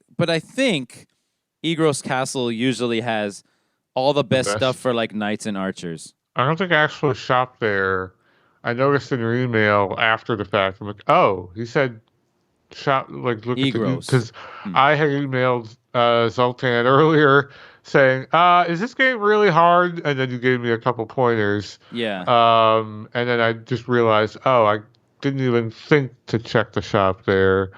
A: Egros Castle usually has all the
B: the
A: best stuff
B: best.
A: for like knights and archers.
B: I don't think I actually shopped there. I noticed in your email after the fact. I'm like, oh, he said shop, like look at the
A: Egros.
B: because I had emailed Zoltan earlier saying, "Is this game really hard?" And then you gave me a couple pointers.
A: Yeah.
B: And then I just realized, oh, I didn't even think to check the shop there.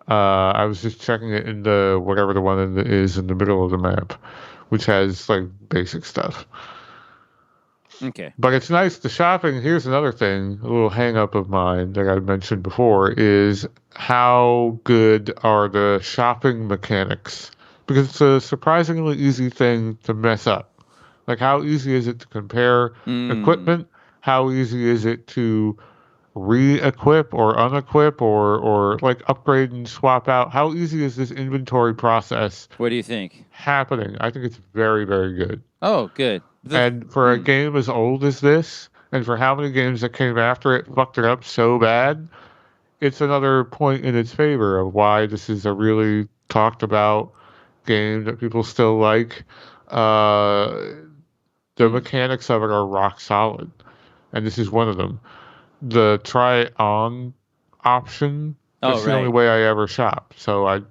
B: I was just checking it in the whatever the one is in the middle of the map, which has like basic stuff.
A: Okay.
B: But it's nice. The shopping, here's another thing, a little hang up of mine that I mentioned before, is how good are the shopping mechanics? Because it's a surprisingly easy thing to mess up. Like, how easy is it to compare equipment? How easy is it to re-equip or unequip or like upgrade and swap out? How easy is this inventory process
A: What do you think?
B: happening? I think it's very, very good.
A: Oh, good.
B: And for a game as old as this, and for how many games that came after it fucked it up so bad, it's another point in its favor of why this is a really talked about game that people still like. The mechanics of it are rock solid, and this is one of them. The try on option, that's the only way I ever shop. So I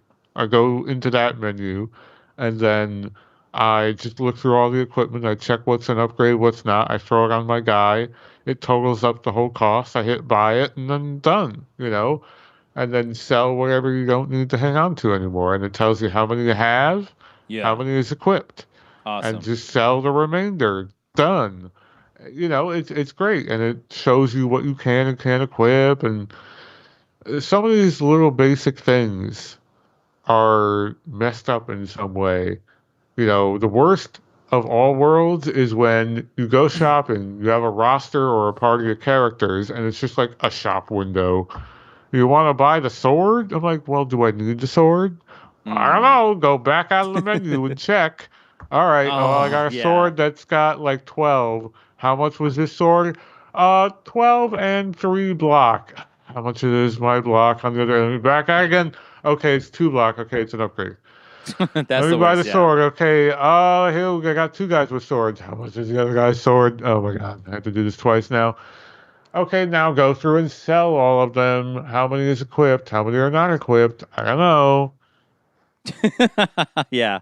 B: go into that menu, and then I just look through all the equipment. I check what's an upgrade, what's not. I throw it on my guy. It totals up the whole cost. I hit buy it, and then done, and then sell whatever you don't need to hang on to anymore. And it tells you how many you have, how many is equipped,
A: Awesome.
B: and just sell the remainder. Done. It's great, and it shows you what you can and can't equip, and some of these little basic things are messed up in some way. The worst of all worlds is when you go shopping, you have a roster or a party of characters, and it's just like a shop window. You want to buy the sword? I'm like, well, do I need the sword? I don't know. Go back out of the menu and check. All right. I got a sword that's got like 12. How much was this sword? 12 and 3 block. How much is my block on the other end? Back out again. Okay, it's 2 block. Okay, it's an upgrade.
A: That's
B: Let me buy the sword. Okay. Here I got 2 guys with swords. How much is the other guy's sword? Oh my god, I have to do this twice now. Okay, now go through and sell all of them. How many is equipped? How many are not equipped? I don't know.
A: Yeah.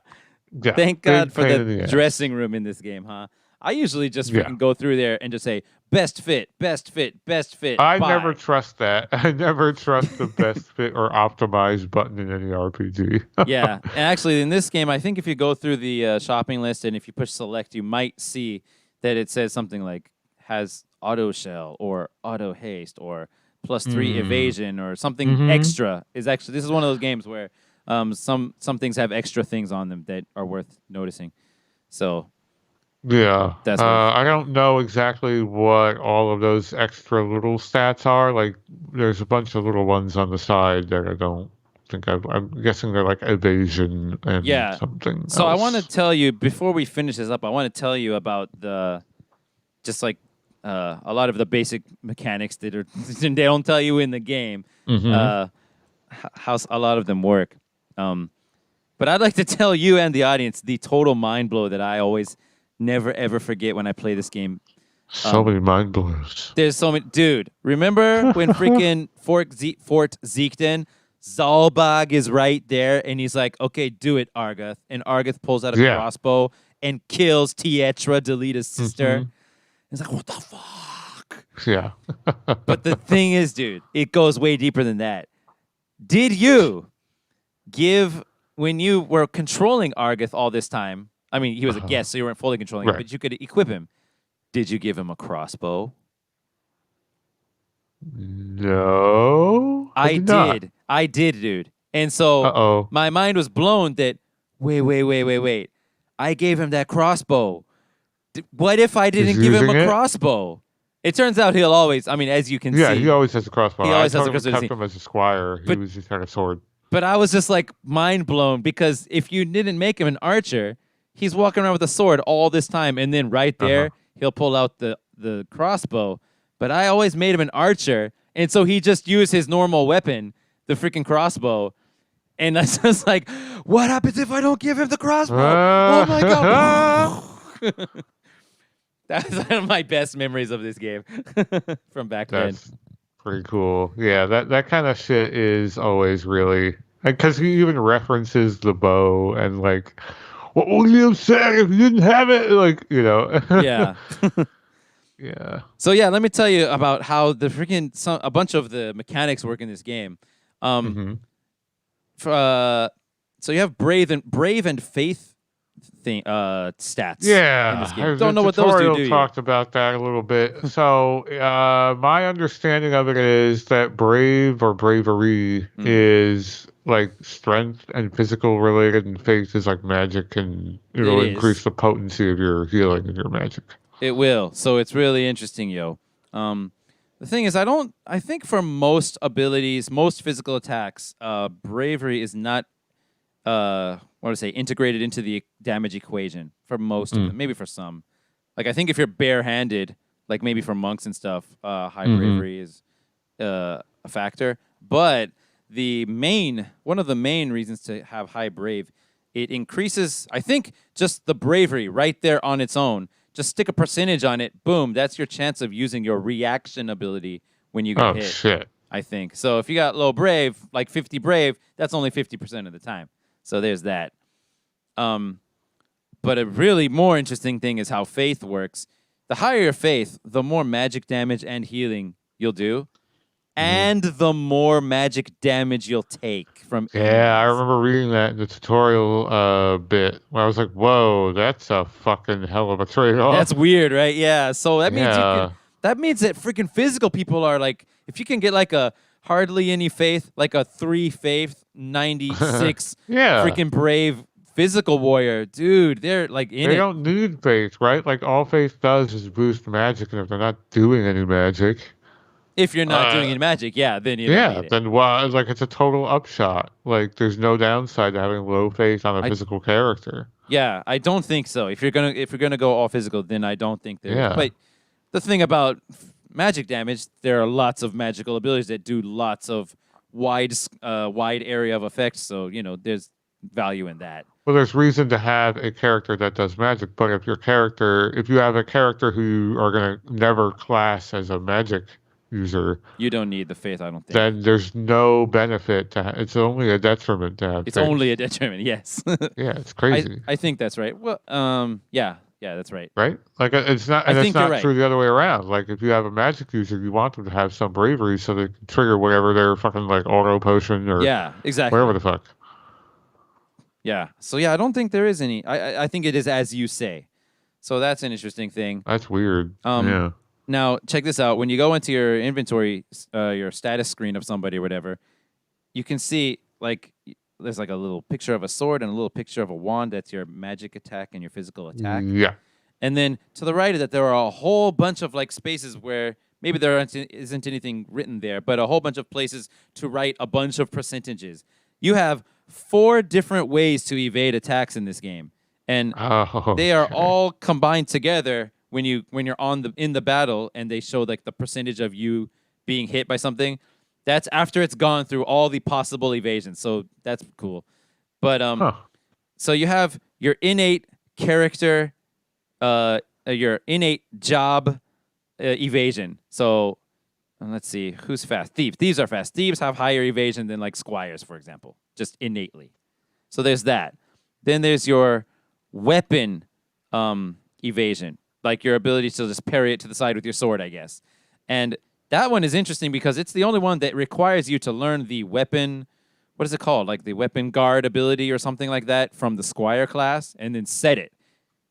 A: Thank God for the dressing room in this game, huh? I usually just freaking go through there and just say, best fit, best fit, best fit.
B: I never trust that. I never trust the best fit or optimized button in any RPG.
A: Yeah. And actually, in this game, I think if you go through the shopping list and if you push select, you might see that it says something like has auto shell or auto haste or +3 evasion or something extra. This is one of those games where some things have extra things on them that are worth noticing. So
B: yeah,
A: that's
B: I don't know exactly what all of those extra little stats are. Like, there's a bunch of little ones on the side that I don't think I'm guessing they're like evasion and something.
A: So
B: else.
A: I want to tell you before we finish this up. I want to tell you about a lot of the basic mechanics that are they don't tell you in the game. How a lot of them work. But I'd like to tell you and the audience the total mind blow that I always never ever forget when I play this game.
B: So many mind blows.
A: There's so many, dude. Remember when freaking Fort Zekten, Zalbag is right there, and he's like, "Okay, do it, Argath." And Argath pulls out a crossbow and kills Tietra, Delita's sister. He's like, "What the fuck?"
B: Yeah.
A: But the thing is, dude, it goes way deeper than that. Did you when you were controlling Argath all this time? I mean, he was a guest, so you weren't fully controlling him, but you could equip him. Did you give him a crossbow?
B: No.
A: I did. I did, dude. And so my mind was blown that, wait. I gave him that crossbow. What if I didn't give him a crossbow? It turns out he'll always, I mean, as you can see.
B: Yeah, he always has a crossbow.
A: He always has a crossbow.
B: I kept him as a squire. He was just had a sword.
A: But I was just like mind blown because if you didn't make him an archer, he's walking around with a sword all this time, and then right there, he'll pull out the crossbow. But I always made him an archer, and so he just used his normal weapon, the freaking crossbow. And I was just like, what happens if I don't give him the crossbow? Oh my god. That's one of my best memories of this game from back then.
B: pretty cool. Yeah, that kind of shit is always really because he even references the bow and like, what would you have said if you didn't have it? Like,
A: Yeah.
B: yeah.
A: So yeah, let me tell you about how a bunch of the mechanics work in this game. Um,
B: hmm
A: for, so you have brave and faith stats in this game.
B: Yeah,
A: Don't
B: the
A: know what those do,
B: tutorial
A: do you?
B: talked about that a little bit. So, my understanding of it is that brave or bravery
A: Mm,
B: is like strength and physical related, and faith is like magic, and
A: it
B: it'll
A: is.
B: increase the potency of your healing and your magic.
A: It will. So it's really interesting, yo. Um, the thing is, I think for most abilities, most physical attacks, bravery is not what do I say, integrated into the damage equation for most of
B: Mm.
A: them. Maybe for some. Like I think if you're barehanded, like maybe for monks and stuff, high
B: hmm
A: bravery is a factor. But one of the main reasons to have high brave, it increases. I think just the bravery right there on its own. Just stick a percentage on it. Boom, that's your chance of using your reaction ability when you get
B: Oh
A: hit.
B: shit.
A: I think so. If you got low brave, like 50 brave, that's only 50% of the time. So there's that. Um, but a really more interesting thing is how faith works. The higher your faith, the more magic damage and healing you'll do,
B: hmm
A: and the more magic damage you'll take from
B: Yeah, I
A: enemies.
B: remember reading that in the tutorial bit where I was like, "Whoa, that's a fucking hell of a
A: That's
B: trade-off."
A: weird, right? Yeah. So that means you can.
B: Yeah.
A: That means that freaking physical people are like, if you can get like a hardly any faith, like a 3 faith, 96
B: Yeah.
A: freaking brave physical warrior, dude, they're like in
B: They
A: it.
B: don't need faith, right? Like all faith does is boost magic, and if they're not doing any magic,
A: If you're not doing
B: uh,
A: any magic, yeah, then you don't
B: yeah,
A: need it.
B: then why? Like it's a total upshot. Like there's no downside to having low faith on a
A: I
B: physical character.
A: Yeah, I don't think so. If you're gonna go all physical, then I don't think there is.
B: Yeah.
A: But the thing about magic damage, there are lots of magical abilities that do lots of wide area of effects. So there's value in that.
B: Well, there's reason to have a character that does magic, but if you have a character who are gonna never class as a magic user,
A: You don't need the faith, I don't think.
B: then there's no benefit it's only a detriment to have
A: It's only a
B: faith.
A: detriment. Yes,
B: Yeah, it's
A: I
B: crazy.
A: I think that's right. Well, yeah, that's right.
B: Right? Like it's not,
A: I
B: and it's
A: think you're
B: not
A: right.
B: true the other way around. Like if you have a magic user, you want them to have some bravery so they can trigger whatever their fucking like auto potion or
A: Yeah,
B: whatever
A: exactly.
B: the fuck.
A: Yeah. So yeah, I don't think there is any. I think it is as you say. So that's an interesting thing.
B: That's weird.
A: Um,
B: Yeah.
A: Now, check this out. When you go into your inventory, your status screen of somebody or whatever, you can see there's like a little picture of a sword and a little picture of a wand. That's your magic attack and your physical attack.
B: Yeah.
A: And then to the right of that, there are a whole bunch of like spaces where maybe isn't anything written there, but a whole bunch of places to write a bunch of percentages. You have 4 different ways to evade attacks in this game, and
B: Oh,
A: they are
B: okay.
A: all combined together when you're in the battle, and they show like the percentage of you being hit by something. That's after it's gone through all the possible evasions. So that's cool. But
B: Huh.
A: so you have your innate character, your innate job evasion. So let's see who's fast. Thieves are fast. Thieves have higher evasion than like squires, for example, just innately. So there's that. Then there's your weapon evasion, like your ability to just parry it to the side with your sword, I guess. And that one is interesting because it's the only one that requires you to learn the weapon. What is it called? Like the weapon guard ability or something like that from the squire class, and then set it.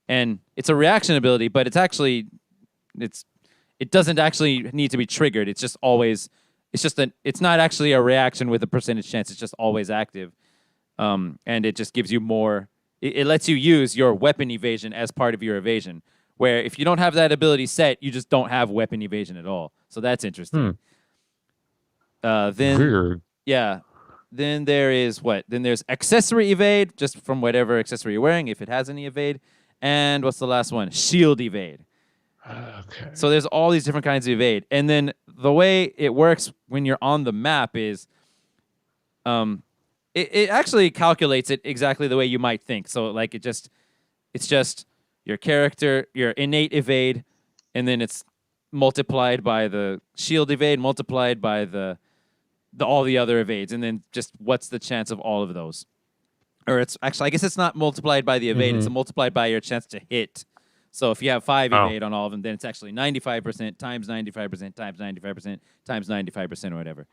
A: And it's a reaction ability, but it doesn't actually need to be triggered. It's just always it's not actually a reaction with a percentage chance. It's just always active. And it just gives you more. It lets you use your weapon evasion as part of your evasion. Where if you don't have that ability set, you just don't have weapon evasion at all. So that's
B: Hmm.
A: interesting. Then
B: Weird.
A: yeah, then there is what? Then there's accessory evade, just from whatever accessory you're wearing, if it has any evade. And what's the last one? Shield evade.
B: Okay.
A: So there's all these different kinds of evade. And then the way it works when you're on the map is it actually calculates it exactly the way you might think. So like it's just your character, your innate evade, and then it's multiplied by the shield evade, multiplied by the all the other evades, and then just what's the chance of all of those? Or it's actually, I guess it's not multiplied by the evade, it's multiplied by your chance to hit. So if you have 5 evade on all of them, then it's actually 95% times 95% times 95% times 95% or whatever.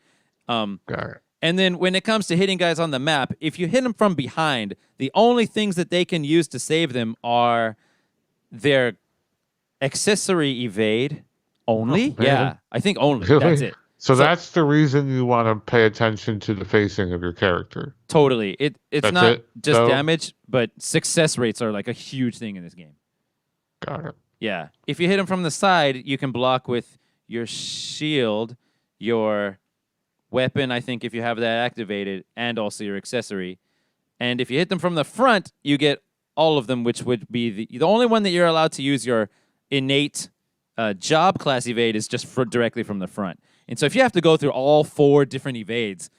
B: Got it.
A: And then when it comes to hitting guys on the map, if you hit them from behind, the only things that they can use to save them are their accessory evade only. Yeah, I think only.
B: Really?
A: That's it.
B: So that's the reason you want to pay attention to the facing of your character.
A: Totally. It's
B: That's
A: not
B: it,
A: just
B: though?
A: damage, but success rates are like a huge thing in this game.
B: Got it.
A: Yeah. If you hit them from the side, you can block with your shield, your weapon, I think, if you have that activated, and also your accessory. And if you hit them from the front, you get all of them, which would be the only one that you're allowed to use your innate job class evade is just directly from the front. And so if you have to go through all 4 different evades,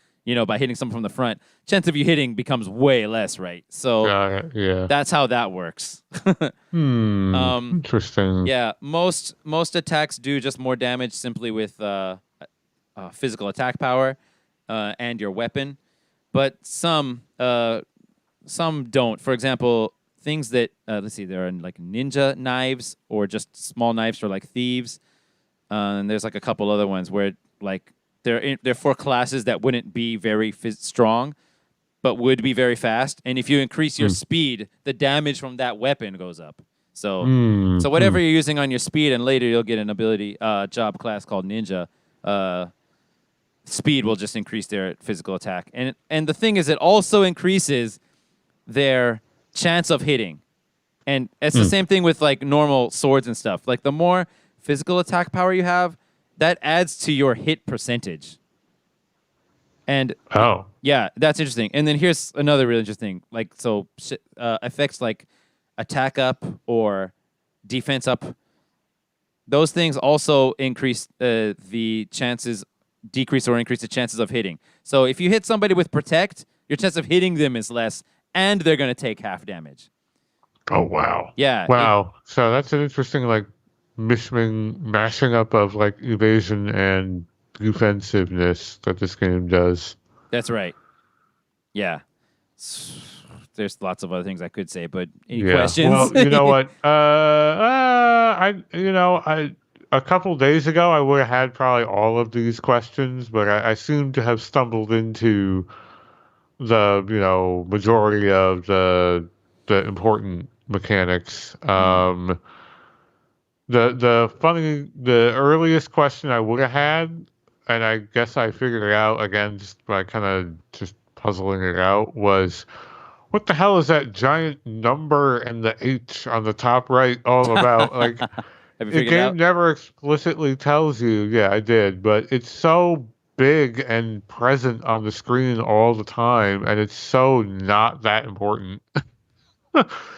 A: by hitting someone from the front, chance of you hitting becomes way less, right? So
B: Got it. Yeah.
A: that's how that works.
B: Interesting.
A: Yeah, most attacks do just more damage simply with physical attack power and your weapon, but some don't. For example, things that let's see, there are like ninja knives or just small knives for like thieves, and there's like a couple other ones where like they're for classes that wouldn't be very strong, but would be very fast. And if you increase your speed, the damage from that weapon goes up. So whatever you're using on your speed, and later you'll get an ability job class called ninja. Speed will just increase their physical attack, and the thing is, it also increases their chance of hitting, and it's the same thing with like normal swords and stuff. Like the more physical attack power you have, that adds to your hit percentage. And yeah, that's interesting. And then here's another really interesting, like effects like attack up or defense up. Those things also increase the chances. Decrease or increase the chances of hitting. So if you hit somebody with protect, your chance of hitting them is less, and they're going to take half damage.
B: Oh, wow.
A: Yeah.
B: Wow. So that's an interesting, like, mashing up of, like, evasion and defensiveness that this game does.
A: That's right. Yeah. There's lots of other things I could say, but any
B: Yeah.
A: questions?
B: Well, you know what? A couple days ago, I would have had probably all of these questions, but I seem to have stumbled into the majority of the important mechanics. The earliest question I would have had, and I guess I figured it out again just by kind of just puzzling it out, was what the hell is that giant number and the H on the top right all about? Like. The game never explicitly tells you. Yeah, I did, but it's so big and present on the screen all the time, and it's so not that important.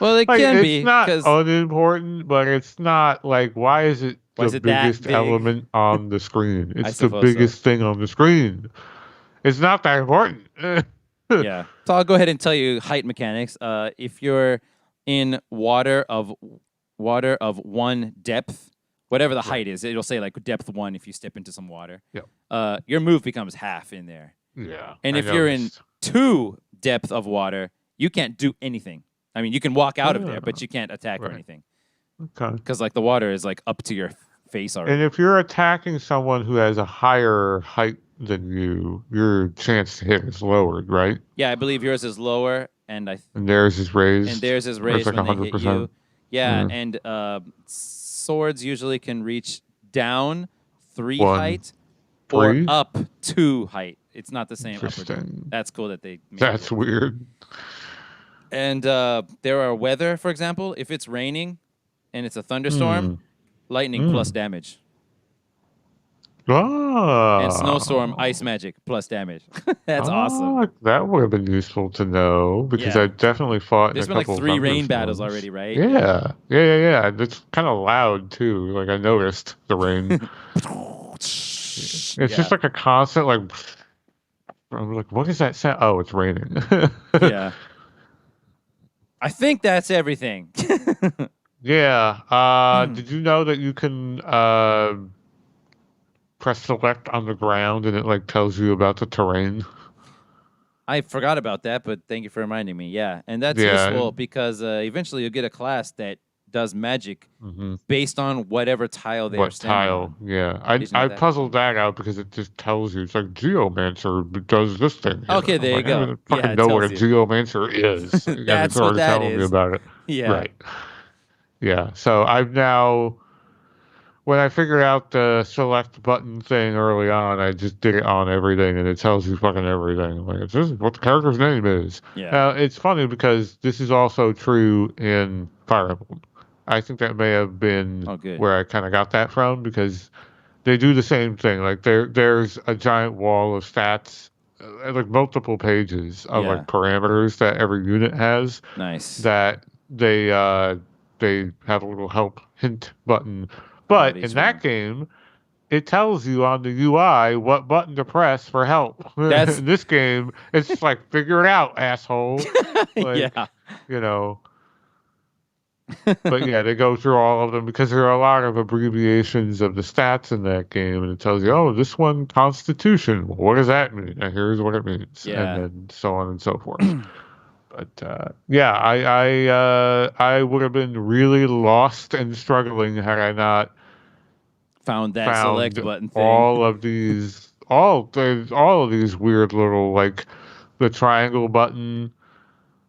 A: Well, it can be.
B: It's not unimportant, but it's not like, why is it the biggest element on the screen? It's the biggest thing on the screen. It's not that important.
A: Yeah. So I'll go ahead and tell you height mechanics. If you're in water of 1 depth, whatever the height is, it'll say like depth 1 if you step into some water.
B: Yeah.
A: Your move becomes half in there.
B: Yeah.
A: And if you're in 2 depth of water, you can't do anything. I mean, you can walk out of there, but you can't attack or anything.
B: Okay.
A: Because like the water is like up to your face already.
B: And if you're attacking someone who has a higher height than you, your chance to hit is lowered, right?
A: Yeah, I believe yours is lower, and
B: theirs is raised.
A: And theirs is raised
B: like
A: when
B: 100%.
A: they hit you. Yeah, and swords usually can reach down 3 height or up 2 height. It's not the same.
B: Interesting.
A: That's cool that they made
B: That's weird.
A: And there are weather, for example. If it's raining and it's a thunderstorm, lightning plus damage. And snowstorm, ice magic plus damage. That's awesome.
B: That would have been useful to know because I definitely fought.
A: There's been like 3 rain battles already, right?
B: Yeah. It's kind of loud too. Like I noticed the rain. It's just like a constant like. I'm like, what is that sound? Oh, it's raining.
A: Yeah. I think that's everything.
B: Yeah. Did you know that you can press select on the ground and it like tells you about the terrain.
A: I forgot about that, but thank you for reminding me. Yeah, and that's
B: Yeah.
A: useful because eventually you'll get a class that does magic
B: Hmm.
A: based on whatever tile they are
B: What
A: standing
B: tile?
A: on.
B: Yeah.
A: Did you know
B: I
A: that?
B: puzzled that out because it just tells you. It's like Geomancer does this thing here.
A: Okay,
B: I'm
A: there you
B: like, I
A: go.
B: don't
A: Yeah,
B: fucking
A: it
B: know what a
A: tells you.
B: Geomancer is. And it's
A: That's what
B: already
A: that
B: telling me
A: is.
B: about it.
A: Yeah.
B: Right. Yeah. So I've now, when I figured out the select button thing early on, I just did it on everything and it tells you fucking everything. I'm like, this is what the character's name is.
A: Yeah.
B: Now, it's funny because this is also true in Fire Emblem. I think that may have been
A: Oh, good.
B: where I kind of got that from because they do the same thing. Like there's a giant wall of stats, like multiple pages of
A: Yeah.
B: like parameters that every unit has
A: Nice.
B: that they have a little help hint button.
A: About
B: But in
A: each
B: that
A: one.
B: game, it tells you on the UI what button to press for help.
A: That's
B: In this game, it's like figure it out, asshole. Like,
A: yeah.
B: you know, but yeah, they go through all of them because there are a lot of abbreviations of the stats in that game, and it tells you, oh, this one Constitution. Well, what does that mean? And here's what it means, and
A: Yeah.
B: then so on and so forth. But yeah, I would have been really lost and struggling had I not
A: Found that select
B: found
A: button thing.
B: all of these weird little like the triangle button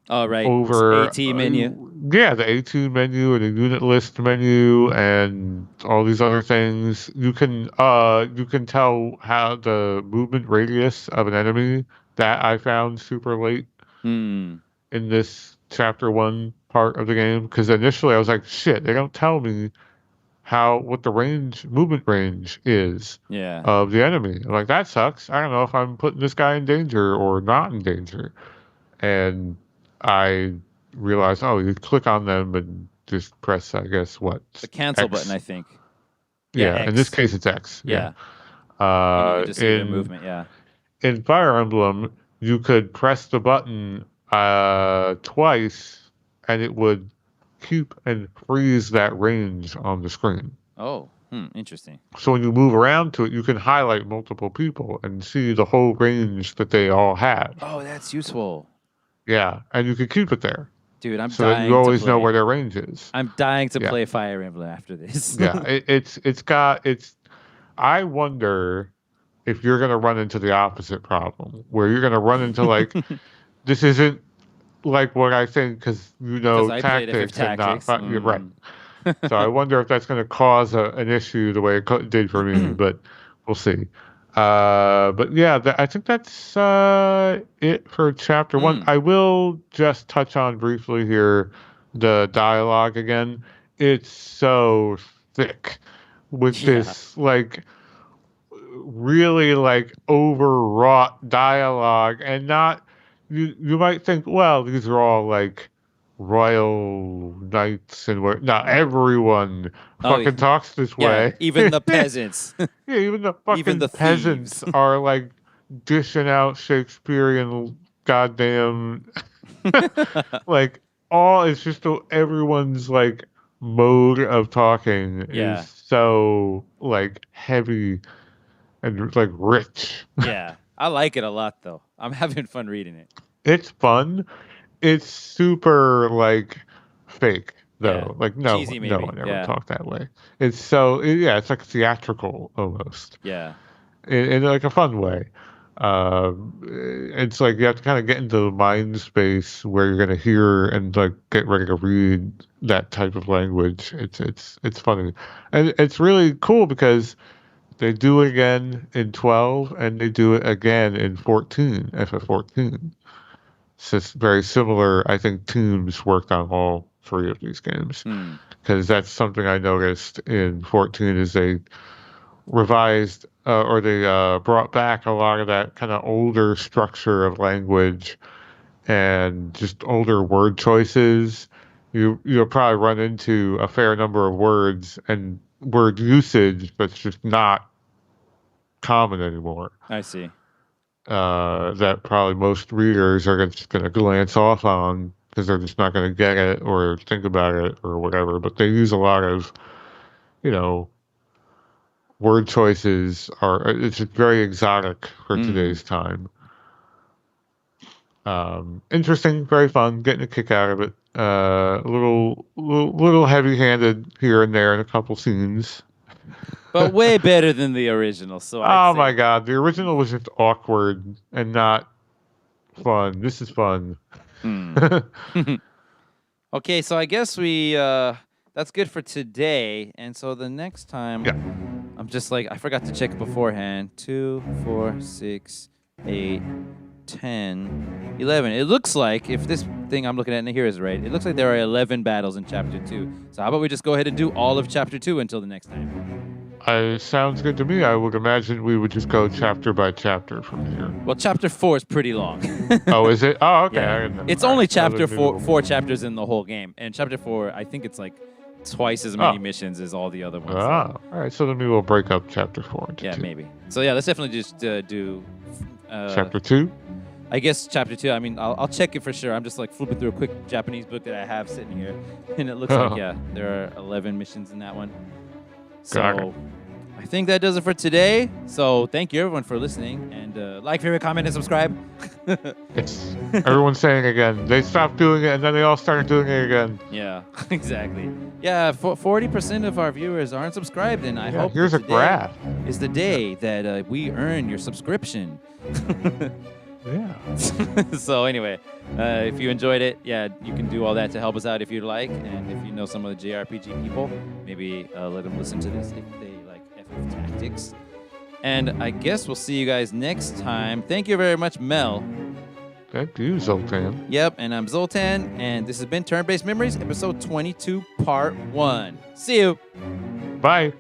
A: All right.
B: over
A: AT menu.
B: yeah, the A2 menu and the unit list menu and all these other things. You can tell how the movement radius of an enemy that I found super late
A: Hmm.
B: in this chapter 1 part of the game because initially I was like, shit, they don't tell me what the movement range is
A: Yeah.
B: of the enemy. I'm like, that sucks. I don't know if I'm putting this guy in danger or not in danger. And I realized, oh, you click on them and just press, I guess, what?
A: The cancel button,
B: X.
A: I think. Yeah,
B: Yeah, in this
A: X.
B: case, it's X. Yeah.
A: Yeah. And you can just see their movement. Yeah.
B: In Fire Emblem, you could press the button twice, and it would keep and freeze that range on the screen.
A: Oh, interesting.
B: So when you move around to it, you can highlight multiple people and see the whole range that they all have.
A: Oh, that's useful.
B: Yeah, and you can keep it there
A: Dude, I'm
B: so that you
A: dying to
B: always know
A: play.
B: where their range is.
A: I'm dying to
B: Yeah,
A: play Fire Emblem after this.
B: yeah. It's. I wonder if you're gonna run into the opposite problem, where you're gonna run into like this isn't like what I think because
A: Because I played it for
B: tactics and not
A: tactics.
B: you're right. So I wonder if that's going to cause an issue the way it did for me, but we'll see. But yeah, I think that's it for chapter 1. I will just touch on briefly here the dialogue again. It's so thick with
A: Yeah.
B: this like really like overwrought dialogue and not you might think, well, these are all like royal knights and what not everyone
A: Oh,
B: fucking talks this
A: yeah.
B: way.
A: Even the peasants.
B: Yeah, even the
A: Even
B: fucking
A: the
B: peasants
A: thieves.
B: are like dishing out Shakespearean goddamn like all it's just everyone's like mode of talking is
A: Yeah.
B: so like heavy and like rich.
A: Yeah. I like it a lot, though. I'm having fun reading it.
B: It's fun. It's super like fake
A: Yeah.
B: though. Like
A: Cheesy,
B: no
A: maybe.
B: one ever
A: Yeah.
B: talked that way. It's so yeah, it's like theatrical almost
A: Yeah.
B: in like a fun way. It's like you have to kind of get into the mind space where you're gonna hear and like get ready to read that type of language. It's funny, and it's really cool because they do it again in 12 and they do it again in 14, FF14. It's just very similar. I think teams worked on all 3 of these games
A: Hmm.
B: because that's something I noticed in 14 is they revised or they brought back a lot of that kind of older structure of language and just older word choices. You'll probably run into a fair number of words and word usage that's just not common anymore.
A: I see.
B: That probably most readers are just going to glance off on because they're just not going to get it or think about it or whatever. But they use a lot of, you know, word choices are it's just very exotic for today's time. Interesting, very fun, getting a kick out of it. A little heavy-handed here and there in a couple scenes.
A: But way better than the original. So
B: Oh
A: I'd say.
B: my god, the original was just awkward and not fun. This is fun.
A: Okay, so I guess we that's good for today. And so the next time,
B: Yeah.
A: I'm just like I forgot to check beforehand. 2, 4, 6, 8, 10, 11. It looks like if this thing I'm looking at in here is right, it looks like there are 11 battles in Chapter 2. So how about we just go ahead and do all of Chapter 2 until the next time?
B: Sounds good to me. I would imagine we would just go chapter by chapter from here.
A: Well, Chapter 4 is pretty long.
B: Oh, is it? Oh, okay.
A: Yeah. It's only chapter four chapters in the whole game. And Chapter 4, I think it's like twice as many missions as all the other ones.
B: Oh, all right. So then we will break up chapter 4 into 2.
A: Maybe. So yeah, let's definitely just do
B: chapter 2?
A: I guess chapter 2. I mean, I'll check it for sure. I'm just like flipping through a quick Japanese book that I have sitting here, and it looks like there are 11 missions in that one. So I think that does it for today. So thank you everyone for listening, and like, favorite, comment, and subscribe.
B: It's everyone's saying again. They stopped doing it, and then they all started doing it again.
A: Yeah, exactly. Yeah, 40% of our viewers aren't subscribed, and I hope
B: here's a graph.
A: Is the day that we earn your subscription.
B: Yeah.
A: So anyway, if you enjoyed it, you can do all that to help us out if you'd like. And if you know some of the JRPG people, maybe let them listen to this if they like FF Tactics. And I guess we'll see you guys next time. Thank you very much, Mel.
B: Thank you, Zoltan.
A: Yep, and I'm Zoltan, and this has been Turn-Based Memories, episode 22, part 1. See you.
B: Bye.